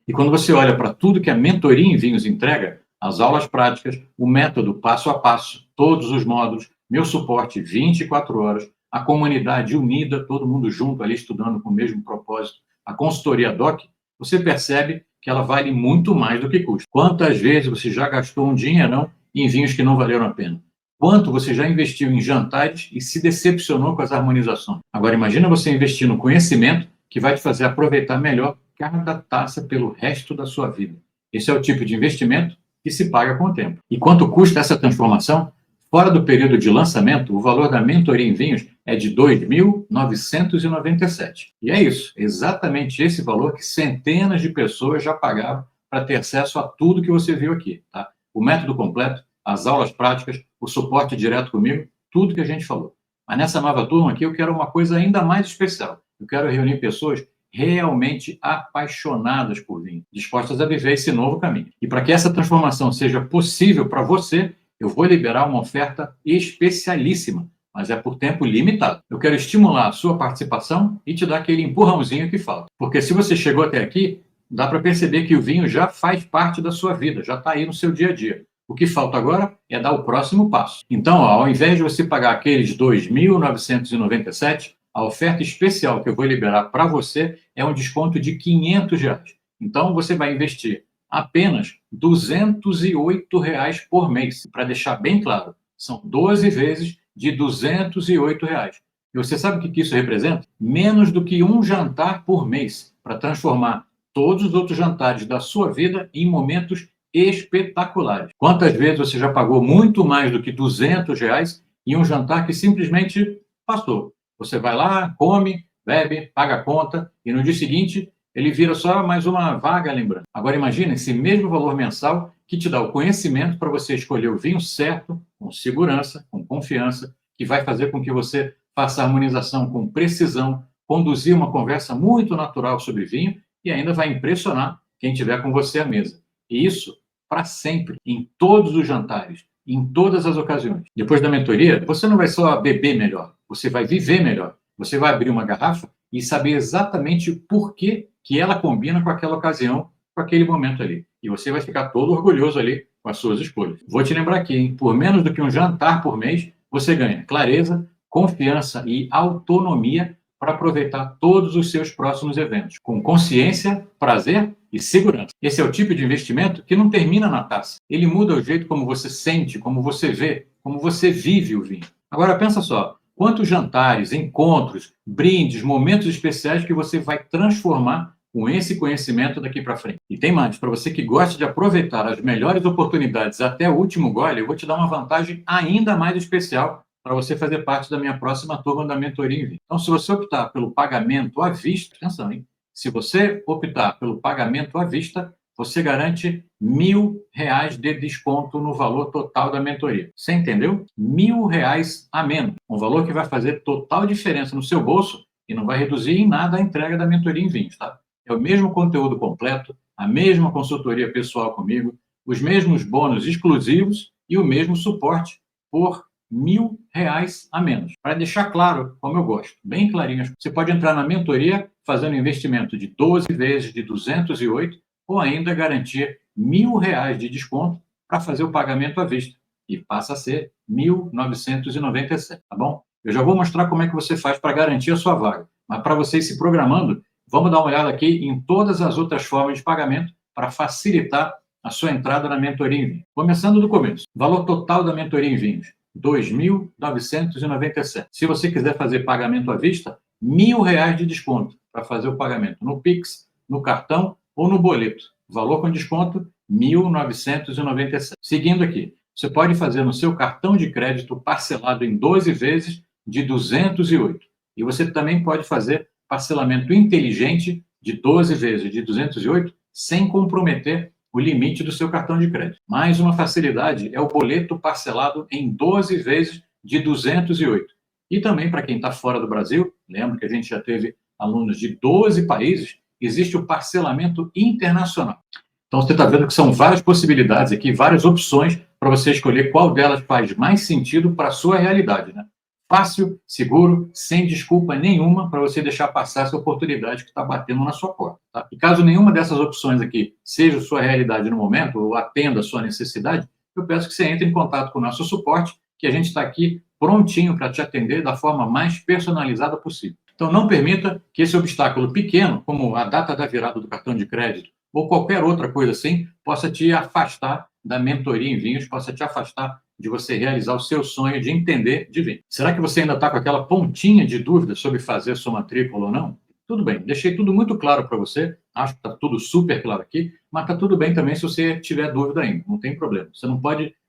E quando você olha para tudo que a mentoria em vinhos entrega, as aulas práticas, o método passo a passo, todos os módulos, meu suporte 24 horas, a comunidade unida, todo mundo junto ali estudando com o mesmo propósito, a consultoria DOC, você percebe que ela vale muito mais do que custa. Quantas vezes você já gastou um dinheirão em vinhos que não valeram a pena? Quanto você já investiu em jantares e se decepcionou com as harmonizações? Agora, imagina você investir no conhecimento que vai te fazer aproveitar melhor cada taça pelo resto da sua vida. Esse é o tipo de investimento que se paga com o tempo. E quanto custa essa transformação? Fora do período de lançamento, o valor da mentoria em vinhos é de R$ 2.997. E é isso, exatamente esse valor que centenas de pessoas já pagaram para ter acesso a tudo que você viu aqui. Tá? O método completo, as aulas práticas, o suporte direto comigo, tudo que a gente falou. Mas nessa nova turma aqui eu quero uma coisa ainda mais especial. Eu quero reunir pessoas realmente apaixonadas por vinho, dispostas a viver esse novo caminho. E para que essa transformação seja possível para você, eu vou liberar uma oferta especialíssima, mas é por tempo limitado. Eu quero estimular a sua participação e te dar aquele empurrãozinho que falta. Porque se você chegou até aqui, dá para perceber que o vinho já faz parte da sua vida, já está aí no seu dia a dia. O que falta agora é dar o próximo passo. Então, ao invés de você pagar aqueles R$ 2.997, a oferta especial que eu vou liberar para você é um desconto de R$ 500. Então, você vai investir apenas R$ 208 por mês. Para deixar bem claro, são 12 vezes de R$ 208. E você sabe o que isso representa? Menos do que um jantar por mês, para transformar todos os outros jantares da sua vida em momentos espetaculares. Quantas vezes você já pagou muito mais do que R$ 200 em um jantar que simplesmente passou? Você vai lá, come, bebe, paga a conta e no dia seguinte ele vira só mais uma vaga lembrança. Agora imagine esse mesmo valor mensal que te dá o conhecimento para você escolher o vinho certo, com segurança, com confiança, que vai fazer com que você faça a harmonização com precisão, conduzir uma conversa muito natural sobre vinho e ainda vai impressionar quem estiver com você à mesa. E isso para sempre, em todos os jantares, em todas as ocasiões. Depois da mentoria, você não vai só beber melhor, você vai viver melhor. Você vai abrir uma garrafa e saber exatamente por que ela combina com aquela ocasião, com aquele momento ali. E você vai ficar todo orgulhoso ali com as suas escolhas. Vou te lembrar aqui, hein? Por menos do que um jantar por mês, você ganha clareza, confiança e autonomia para aproveitar todos os seus próximos eventos, com consciência, prazer e segurança. Esse é o tipo de investimento que não termina na taça. Ele muda o jeito como você sente, como você vê, como você vive o vinho. Agora pensa só, quantos jantares, encontros, brindes, momentos especiais que você vai transformar com esse conhecimento daqui para frente. E tem mais, para você que gosta de aproveitar as melhores oportunidades até o último gole, eu vou te dar uma vantagem ainda mais especial para você fazer parte da minha próxima turma da mentoria em vinho. Então, se você optar pelo pagamento à vista, atenção, hein? Se você optar pelo pagamento à vista, você garante R$ 1.000 de desconto no valor total da mentoria. Você entendeu? R$ 1.000 a menos. Um valor que vai fazer total diferença no seu bolso e não vai reduzir em nada a entrega da mentoria em vinhos, tá? É o mesmo conteúdo completo, a mesma consultoria pessoal comigo, os mesmos bônus exclusivos e o mesmo suporte por R$ 1.000 a menos. Para deixar claro, como eu gosto, bem clarinho, você pode entrar na mentoria fazendo um investimento de 12 vezes de 208 ou ainda garantir R$ 1.000 de desconto para fazer o pagamento à vista. E passa a ser R$ 1.997, tá bom? Eu já vou mostrar como é que você faz para garantir a sua vaga. Mas para você ir se programando, vamos dar uma olhada aqui em todas as outras formas de pagamento para facilitar a sua entrada na mentoria em vinhos. Começando do começo. Valor total da mentoria em vinhos, R$ 2.997. Se você quiser fazer pagamento à vista, R$ 1.000 de desconto para fazer o pagamento no Pix, no cartão ou no boleto. Valor com desconto, R$ 1.997. Seguindo aqui, você pode fazer no seu cartão de crédito parcelado em 12 vezes de 208. E você também pode fazer parcelamento inteligente de 12 vezes de 208 sem comprometer o limite do seu cartão de crédito. Mais uma facilidade é o boleto parcelado em 12 vezes de 208. E também para quem está fora do Brasil, lembra que a gente já teve alunos de 12 países, existe o parcelamento internacional. Então você está vendo que são várias possibilidades aqui, várias opções para você escolher qual delas faz mais sentido para a sua realidade, né? Fácil, seguro, sem desculpa nenhuma para você deixar passar essa oportunidade que está batendo na sua porta. Tá? E caso nenhuma dessas opções aqui seja sua realidade no momento ou atenda a sua necessidade, eu peço que você entre em contato com o nosso suporte, que a gente está aqui prontinho para te atender da forma mais personalizada possível. Então não permita que esse obstáculo pequeno, como a data da virada do cartão de crédito ou qualquer outra coisa assim, possa te afastar da mentoria em vinhos, possa te afastar de você realizar o seu sonho de entender de vinho. Será que você ainda está com aquela pontinha de dúvida sobre fazer sua matrícula ou não? Tudo bem, deixei tudo muito claro para você, acho que está tudo super claro aqui, mas está tudo bem também se você tiver dúvida ainda, não tem problema.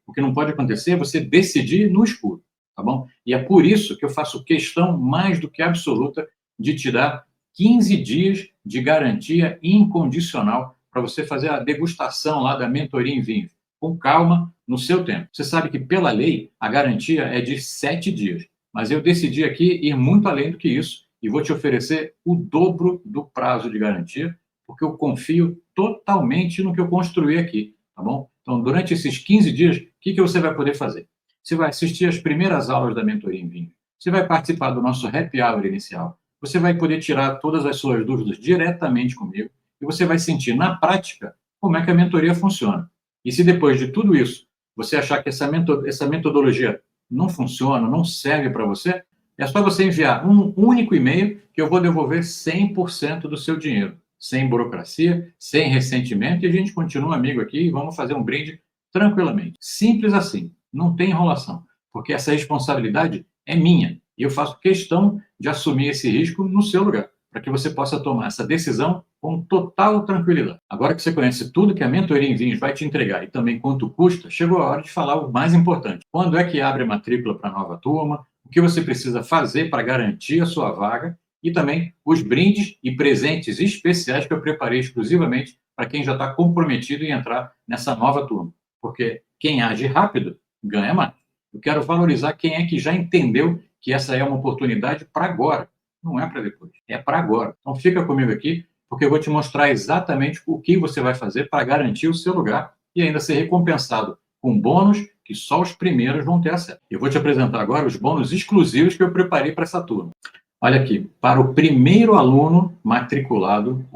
O que não pode acontecer é você decidir no escuro, tá bom? E é por isso que eu faço questão mais do que absoluta de te dar 15 dias de garantia incondicional para você fazer a degustação lá da mentoria em vinhos, com calma, no seu tempo. Você sabe que, pela lei, a garantia é de 7 dias, mas eu decidi aqui ir muito além do que isso e vou te oferecer o dobro do prazo de garantia, porque eu confio totalmente no que eu construí aqui, tá bom? Então, durante esses 15 dias, o que você vai poder fazer? Você vai assistir às primeiras aulas da mentoria em vinho, você vai participar do nosso happy hour inicial, você vai poder tirar todas as suas dúvidas diretamente comigo e você vai sentir na prática como é que a mentoria funciona. E se depois de tudo isso você achar que essa metodologia não funciona, não serve para você, é só você enviar um único e-mail que eu vou devolver 100% do seu dinheiro, sem burocracia, sem ressentimento, e a gente continua amigo aqui e vamos fazer um brinde tranquilamente. Simples assim, não tem enrolação. porque essa responsabilidade é minha. E eu faço questão de assumir esse risco no seu lugar, para que você possa tomar essa decisão com total tranquilidade. Agora que você conhece tudo que a mentoria em vinhos vai te entregar e também quanto custa, chegou a hora de falar o mais importante. Quando é que abre a matrícula para a nova turma? O que você precisa fazer para garantir a sua vaga? E também os brindes e presentes especiais que eu preparei exclusivamente para quem já está comprometido em entrar nessa nova turma. Porque quem age rápido ganha mais. Eu quero valorizar quem é que já entendeu que essa é uma oportunidade para agora. Não é para depois, é para agora. Então fica comigo aqui, porque eu vou te mostrar exatamente o que você vai fazer para garantir o seu lugar e ainda ser recompensado com bônus que só os primeiros vão ter acesso. Eu vou te apresentar agora os bônus exclusivos que eu preparei para essa turma. Olha aqui, para o primeiro aluno matriculado,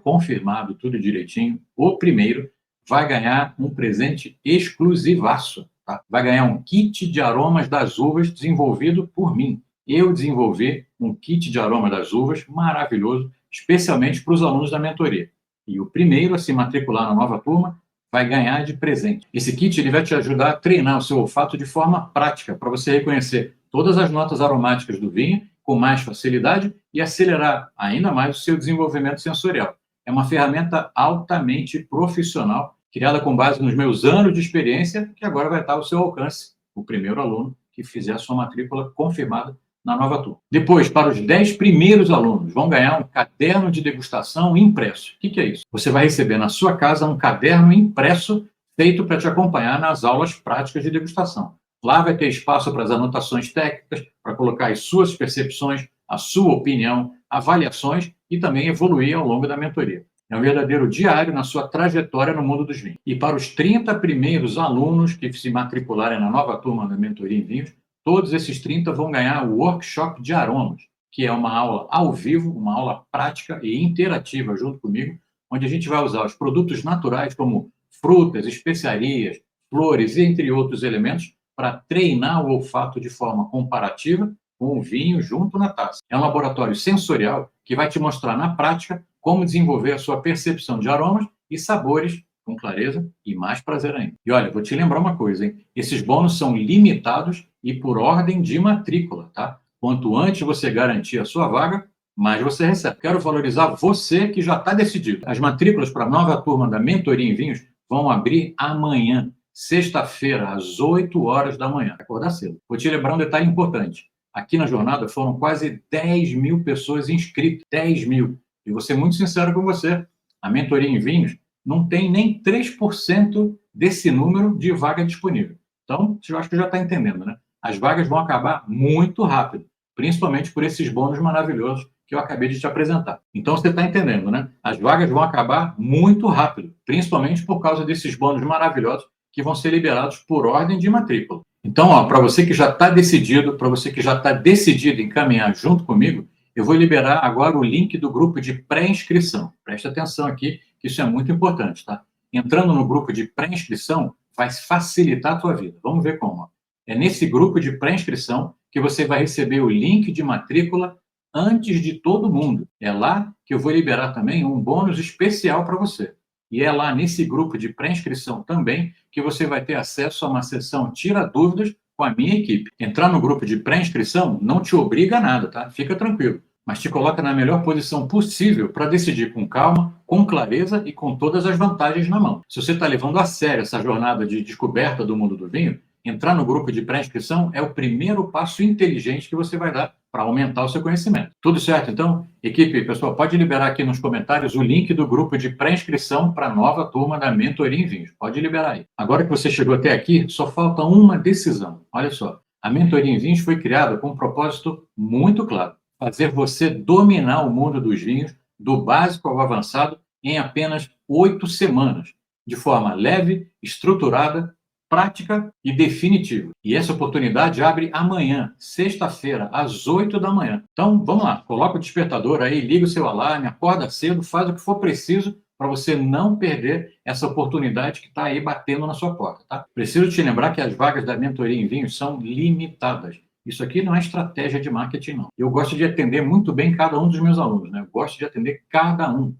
confirmado, tudo direitinho, o primeiro vai ganhar um presente exclusivaço. Tá? Vai ganhar um kit de aromas das uvas desenvolvido por mim. Eu desenvolvi um kit de aromas das uvas maravilhoso, especialmente para os alunos da mentoria. E o primeiro a se matricular na nova turma vai ganhar de presente. Esse kit ele vai te ajudar a treinar o seu olfato de forma prática, para você reconhecer todas as notas aromáticas do vinho com mais facilidade e acelerar ainda mais o seu desenvolvimento sensorial. É uma ferramenta altamente profissional, criada com base nos meus anos de experiência, que agora vai estar ao seu alcance, o primeiro aluno que fizer a sua matrícula confirmada na nova turma. Depois, para os 10 primeiros alunos, vão ganhar um caderno de degustação impresso. O que é isso? Você vai receber na sua casa um caderno impresso feito para te acompanhar nas aulas práticas de degustação. Lá vai ter espaço para as anotações técnicas, para colocar as suas percepções, a sua opinião, avaliações e também evoluir ao longo da mentoria. É um verdadeiro diário na sua trajetória no mundo dos vinhos. E para os 30 primeiros alunos que se matricularem na nova turma da mentoria em vinhos, todos esses 30 vão ganhar o workshop de aromas, que é uma aula ao vivo, uma aula prática e interativa junto comigo, onde a gente vai usar os produtos naturais como frutas, especiarias, flores, entre outros elementos, para treinar o olfato de forma comparativa com o vinho junto na taça. É um laboratório sensorial que vai te mostrar na prática como desenvolver a sua percepção de aromas e sabores com clareza e mais prazer ainda. E olha, vou te lembrar uma coisa, hein? Esses bônus são limitados e por ordem de matrícula, tá? Quanto antes você garantir a sua vaga, mais você recebe. Quero valorizar você que já está decidido. As matrículas para a nova turma da Mentoria em Vinhos vão abrir amanhã, sexta-feira, às 8 horas da manhã. Acordar cedo. Vou te lembrar um detalhe importante. Aqui na jornada foram quase 10 mil pessoas inscritas. 10 mil. E vou ser muito sincero com você. A Mentoria em Vinhos não tem nem 3% desse número de vaga disponível. Então, eu acho que já está entendendo, né? As vagas vão acabar muito rápido, principalmente por esses bônus maravilhosos que eu acabei de te apresentar. Então, você está entendendo, né? As vagas vão acabar muito rápido, principalmente por causa desses bônus maravilhosos que vão ser liberados por ordem de matrícula. Então, para você que já está decidido, para você que já está decidido em caminhar junto comigo, eu vou liberar agora o link do grupo de pré-inscrição. Preste atenção aqui, que isso é muito importante, tá? Entrando no grupo de pré-inscrição vai facilitar a tua vida. Vamos ver como. É nesse grupo de pré-inscrição que você vai receber o link de matrícula antes de todo mundo. É lá que eu vou liberar também um bônus especial para você. E é lá nesse grupo de pré-inscrição também que você vai ter acesso a uma sessão Tira Dúvidas com a minha equipe. Entrar no grupo de pré-inscrição não te obriga a nada, tá? Fica tranquilo. Mas te coloca na melhor posição possível para decidir com calma, com clareza e com todas as vantagens na mão. Se você está levando a sério essa jornada de descoberta do mundo do vinho, entrar no grupo de pré-inscrição é o primeiro passo inteligente que você vai dar para aumentar o seu conhecimento. Tudo certo, então? Equipe, pessoal, pode liberar aqui nos comentários o link do grupo de pré-inscrição para a nova turma da Mentoria em Vinhos. Pode liberar aí. Agora que você chegou até aqui, só falta uma decisão. Olha só, a Mentoria em Vinhos foi criada com um propósito muito claro: fazer você dominar o mundo dos vinhos, do básico ao avançado, em apenas 8 semanas, de forma leve, estruturada, prática e definitiva. E essa oportunidade abre amanhã, sexta-feira, às 8 da manhã. Então, vamos lá, coloca o despertador aí, liga o seu alarme, acorda cedo, faz o que for preciso para você não perder essa oportunidade que está aí batendo na sua porta, tá? Preciso te lembrar que as vagas da Mentoria em Vinhos são limitadas. Isso aqui não é estratégia de marketing, não. Eu gosto de atender muito bem cada um dos meus alunos, né? Eu gosto de atender cada um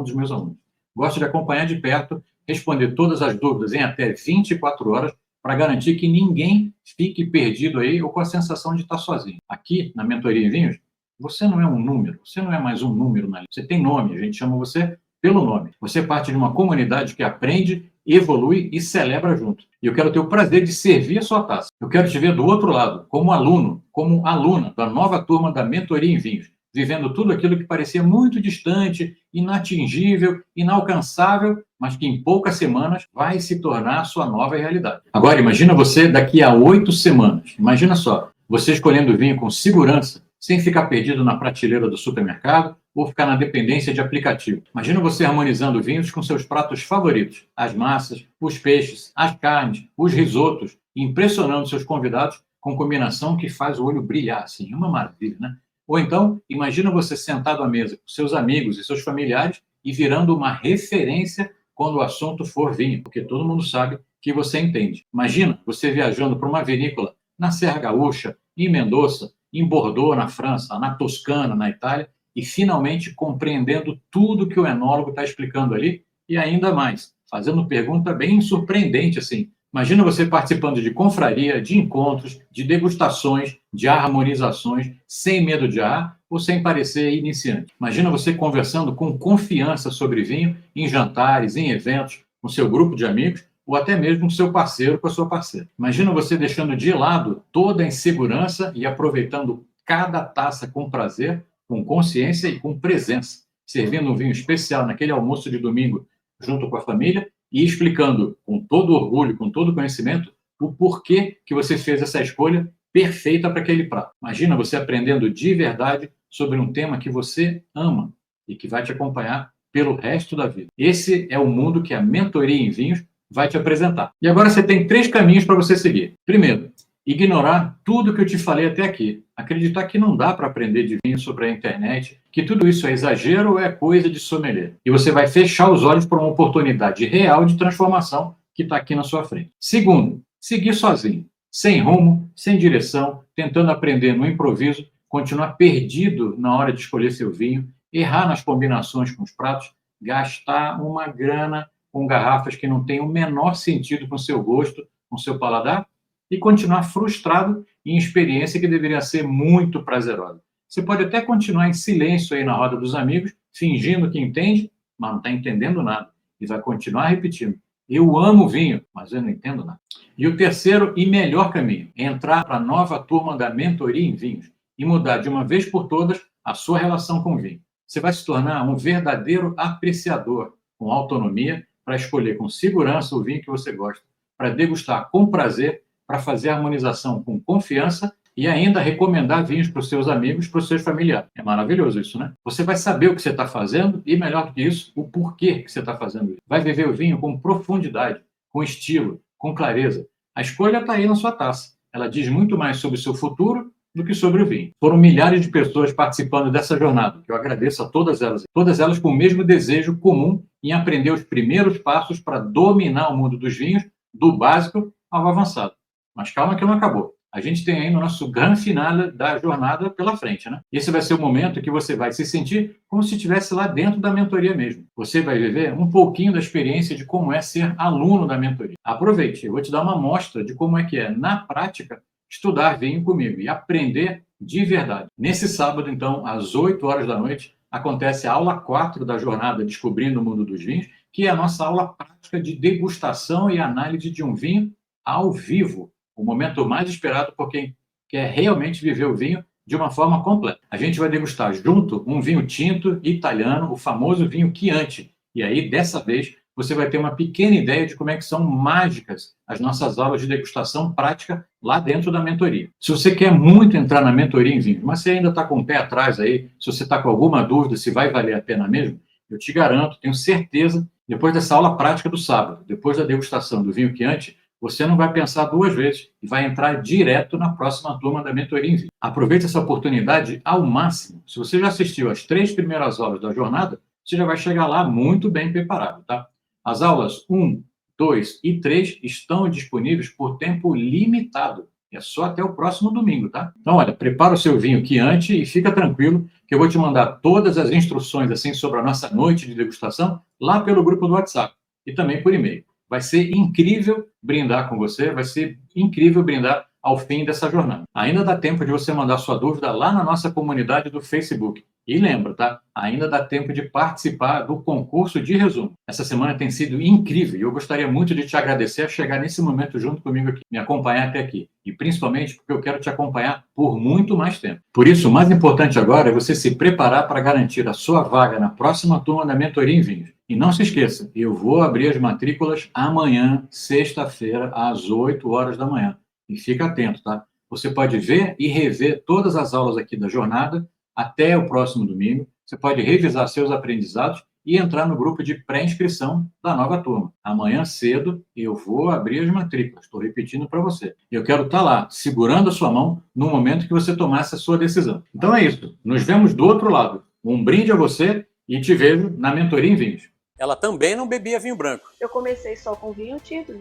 dos meus alunos. Gosto de acompanhar de perto, responder todas as dúvidas em até 24 horas, para garantir que ninguém fique perdido aí ou com a sensação de estar sozinho. Aqui, na Mentoria em Vinhos, você não é um número, você não é mais um número na lista. Você tem nome, a gente chama você pelo nome. Você é parte de uma comunidade que aprende, evolui e celebra junto. E eu quero ter o prazer de servir a sua taça. Eu quero te ver do outro lado, como aluno, como aluna da nova turma da Mentoria em Vinhos, vivendo tudo aquilo que parecia muito distante, inatingível, inalcançável, mas que em poucas semanas vai se tornar a sua nova realidade. Agora, imagina você daqui a 8 semanas. Imagina só, você escolhendo vinho com segurança, sem ficar perdido na prateleira do supermercado ou ficar na dependência de aplicativo. Imagina você harmonizando vinhos com seus pratos favoritos, as massas, os peixes, as carnes, os risotos, impressionando seus convidados com combinação que faz o olho brilhar, assim, uma maravilha, né? Ou então, imagina você sentado à mesa com seus amigos e seus familiares e virando uma referência quando o assunto for vinho, porque todo mundo sabe que você entende. Imagina você viajando para uma vinícola na Serra Gaúcha, em Mendoza, em Bordeaux, na França, na Toscana, na Itália, e finalmente compreendendo tudo que o enólogo está explicando ali, e ainda mais, fazendo pergunta bem surpreendente, assim. Imagina você participando de confraria, de encontros, de degustações, de harmonizações, sem medo de errar ou sem parecer iniciante. Imagina você conversando com confiança sobre vinho em jantares, em eventos, com seu grupo de amigos, ou até mesmo com seu parceiro, com a sua parceira. Imagina você deixando de lado toda a insegurança e aproveitando cada taça com prazer, com consciência e com presença, servindo um vinho especial naquele almoço de domingo junto com a família e explicando com todo orgulho, com todo conhecimento, o porquê que você fez essa escolha perfeita para aquele prato. Imagina você aprendendo de verdade sobre um tema que você ama e que vai te acompanhar pelo resto da vida. Esse é o mundo que a Mentoria em Vinhos vai te apresentar. E agora você tem 3 caminhos para você seguir. Primeiro, ignorar tudo que eu te falei até aqui. Acreditar que não dá para aprender de vinho sobre a internet, que tudo isso é exagero ou é coisa de sommelier. E você vai fechar os olhos para uma oportunidade real de transformação que está aqui na sua frente. Segundo, seguir sozinho, sem rumo, sem direção, tentando aprender no improviso, continuar perdido na hora de escolher seu vinho, errar nas combinações com os pratos, gastar uma grana com garrafas que não têm o menor sentido com o seu gosto, com o seu paladar, e continuar frustrado em experiência que deveria ser muito prazerosa. Você pode até continuar em silêncio aí na roda dos amigos, fingindo que entende, mas não está entendendo nada. E vai continuar repetindo. Eu amo vinho, mas eu não entendo nada. E o terceiro e melhor caminho é entrar para a nova turma da Mentoria em Vinhos e mudar de uma vez por todas a sua relação com o vinho. Você vai se tornar um verdadeiro apreciador, com autonomia, para escolher com segurança o vinho que você gosta, para degustar com prazer, para fazer a harmonização com confiança e ainda recomendar vinhos para os seus amigos, para os seus familiares. É maravilhoso isso, né? Você vai saber o que você está fazendo e, melhor do que isso, o porquê que você está fazendo isso. Vai viver o vinho com profundidade, com estilo, com clareza. A escolha está aí na sua taça. Ela diz muito mais sobre o seu futuro do que sobre o vinho. Foram milhares de pessoas participando dessa jornada, que eu agradeço a todas elas com o mesmo desejo comum em aprender os primeiros passos para dominar o mundo dos vinhos, do básico ao avançado. Mas calma que não acabou. A gente tem ainda o nosso grande final da jornada pela frente, né? Esse vai ser o momento que você vai se sentir como se estivesse lá dentro da mentoria mesmo. Você vai viver um pouquinho da experiência de como é ser aluno da mentoria. Aproveite, eu vou te dar uma amostra de como é que é, na prática, estudar vinho comigo e aprender de verdade. Nesse sábado, então, às 8 horas da noite, acontece a aula 4 da jornada Descobrindo o Mundo dos Vinhos, que é a nossa aula prática de degustação e análise de um vinho ao vivo. O momento mais esperado por quem quer realmente viver o vinho de uma forma completa. A gente vai degustar junto um vinho tinto italiano, o famoso vinho Chianti. E aí, dessa vez, você vai ter uma pequena ideia de como é que são mágicas as nossas aulas de degustação prática lá dentro da mentoria. Se você quer muito entrar na mentoria em vinho, mas você ainda está com o pé atrás aí, se você está com alguma dúvida se vai valer a pena mesmo, eu te garanto, tenho certeza, depois dessa aula prática do sábado, depois da degustação do vinho Chianti, você não vai pensar 2 vezes e vai entrar direto na próxima turma da mentoria em vinho. Aproveite essa oportunidade ao máximo. Se você já assistiu às 3 primeiras aulas da jornada, você já vai chegar lá muito bem preparado, tá? As aulas 1, 2 e 3 estão disponíveis por tempo limitado. É só até o próximo domingo, tá? Então, olha, prepara o seu vinho Chianti e fica tranquilo que eu vou te mandar todas as instruções assim sobre a nossa noite de degustação lá pelo grupo do WhatsApp e também por e-mail. Vai ser incrível brindar com você, vai ser incrível brindar ao fim dessa jornada. Ainda dá tempo de você mandar sua dúvida lá na nossa comunidade do Facebook. E lembra, tá? Ainda dá tempo de participar do concurso de resumo. Essa semana tem sido incrível e eu gostaria muito de te agradecer a chegar nesse momento junto comigo aqui, me acompanhar até aqui. E principalmente porque eu quero te acompanhar por muito mais tempo. Por isso, o mais importante agora é você se preparar para garantir a sua vaga na próxima turma da Mentoria em Vinhos. E não se esqueça, eu vou abrir as matrículas amanhã, sexta-feira, às 8 horas da manhã. E fica atento, tá? Você pode ver e rever todas as aulas aqui da jornada até o próximo domingo. Você pode revisar seus aprendizados e entrar no grupo de pré-inscrição da nova turma. Amanhã cedo eu vou abrir as matrículas. Estou repetindo para você. Eu quero estar lá, segurando a sua mão no momento que você tomar essa sua decisão. Então é isso. Nos vemos do outro lado. Um brinde a você e te vejo na Mentoria em Vinhos. Ela também não bebia vinho branco. Eu comecei só com vinho tinto,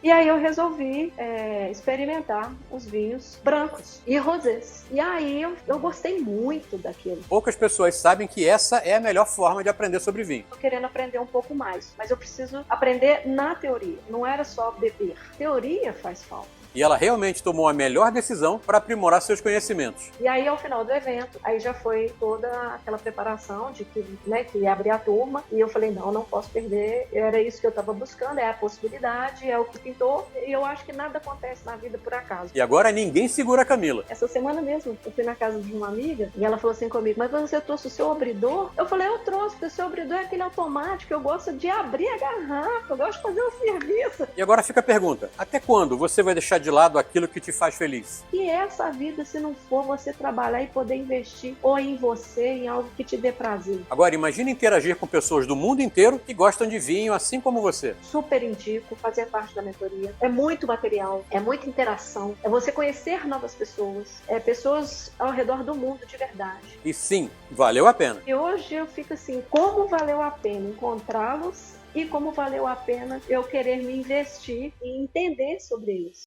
e aí eu resolvi experimentar os vinhos brancos e rosés. E aí eu gostei muito daquilo. Poucas pessoas sabem que essa é a melhor forma de aprender sobre vinho. Tô querendo aprender um pouco mais, mas eu preciso aprender na teoria, não era só beber. Teoria faz falta. E ela realmente tomou a melhor decisão para aprimorar seus conhecimentos. E aí, ao final do evento, aí já foi toda aquela preparação de que ia abrir a turma. E eu falei, não posso perder. Era isso que eu estava buscando, é a possibilidade, é o que pintou. E eu acho que nada acontece na vida por acaso. E agora ninguém segura a Camila. Essa semana mesmo, eu fui na casa de uma amiga e ela falou assim comigo, mas você trouxe o seu abridor? Eu falei, eu trouxe, porque o seu abridor é aquele automático, eu gosto de abrir a garrafa, eu gosto de fazer um serviço. E agora fica a pergunta, até quando você vai deixar de lado aquilo que te faz feliz? E essa vida, se não for você trabalhar e poder investir ou em você, em algo que te dê prazer. Agora, imagine interagir com pessoas do mundo inteiro que gostam de vinho, assim como você. Super indico fazer parte da mentoria. É muito material, é muita interação, é você conhecer novas pessoas, pessoas ao redor do mundo de verdade. E sim, valeu a pena. E hoje eu fico assim, como valeu a pena encontrá-los e como valeu a pena eu querer me investir e entender sobre isso.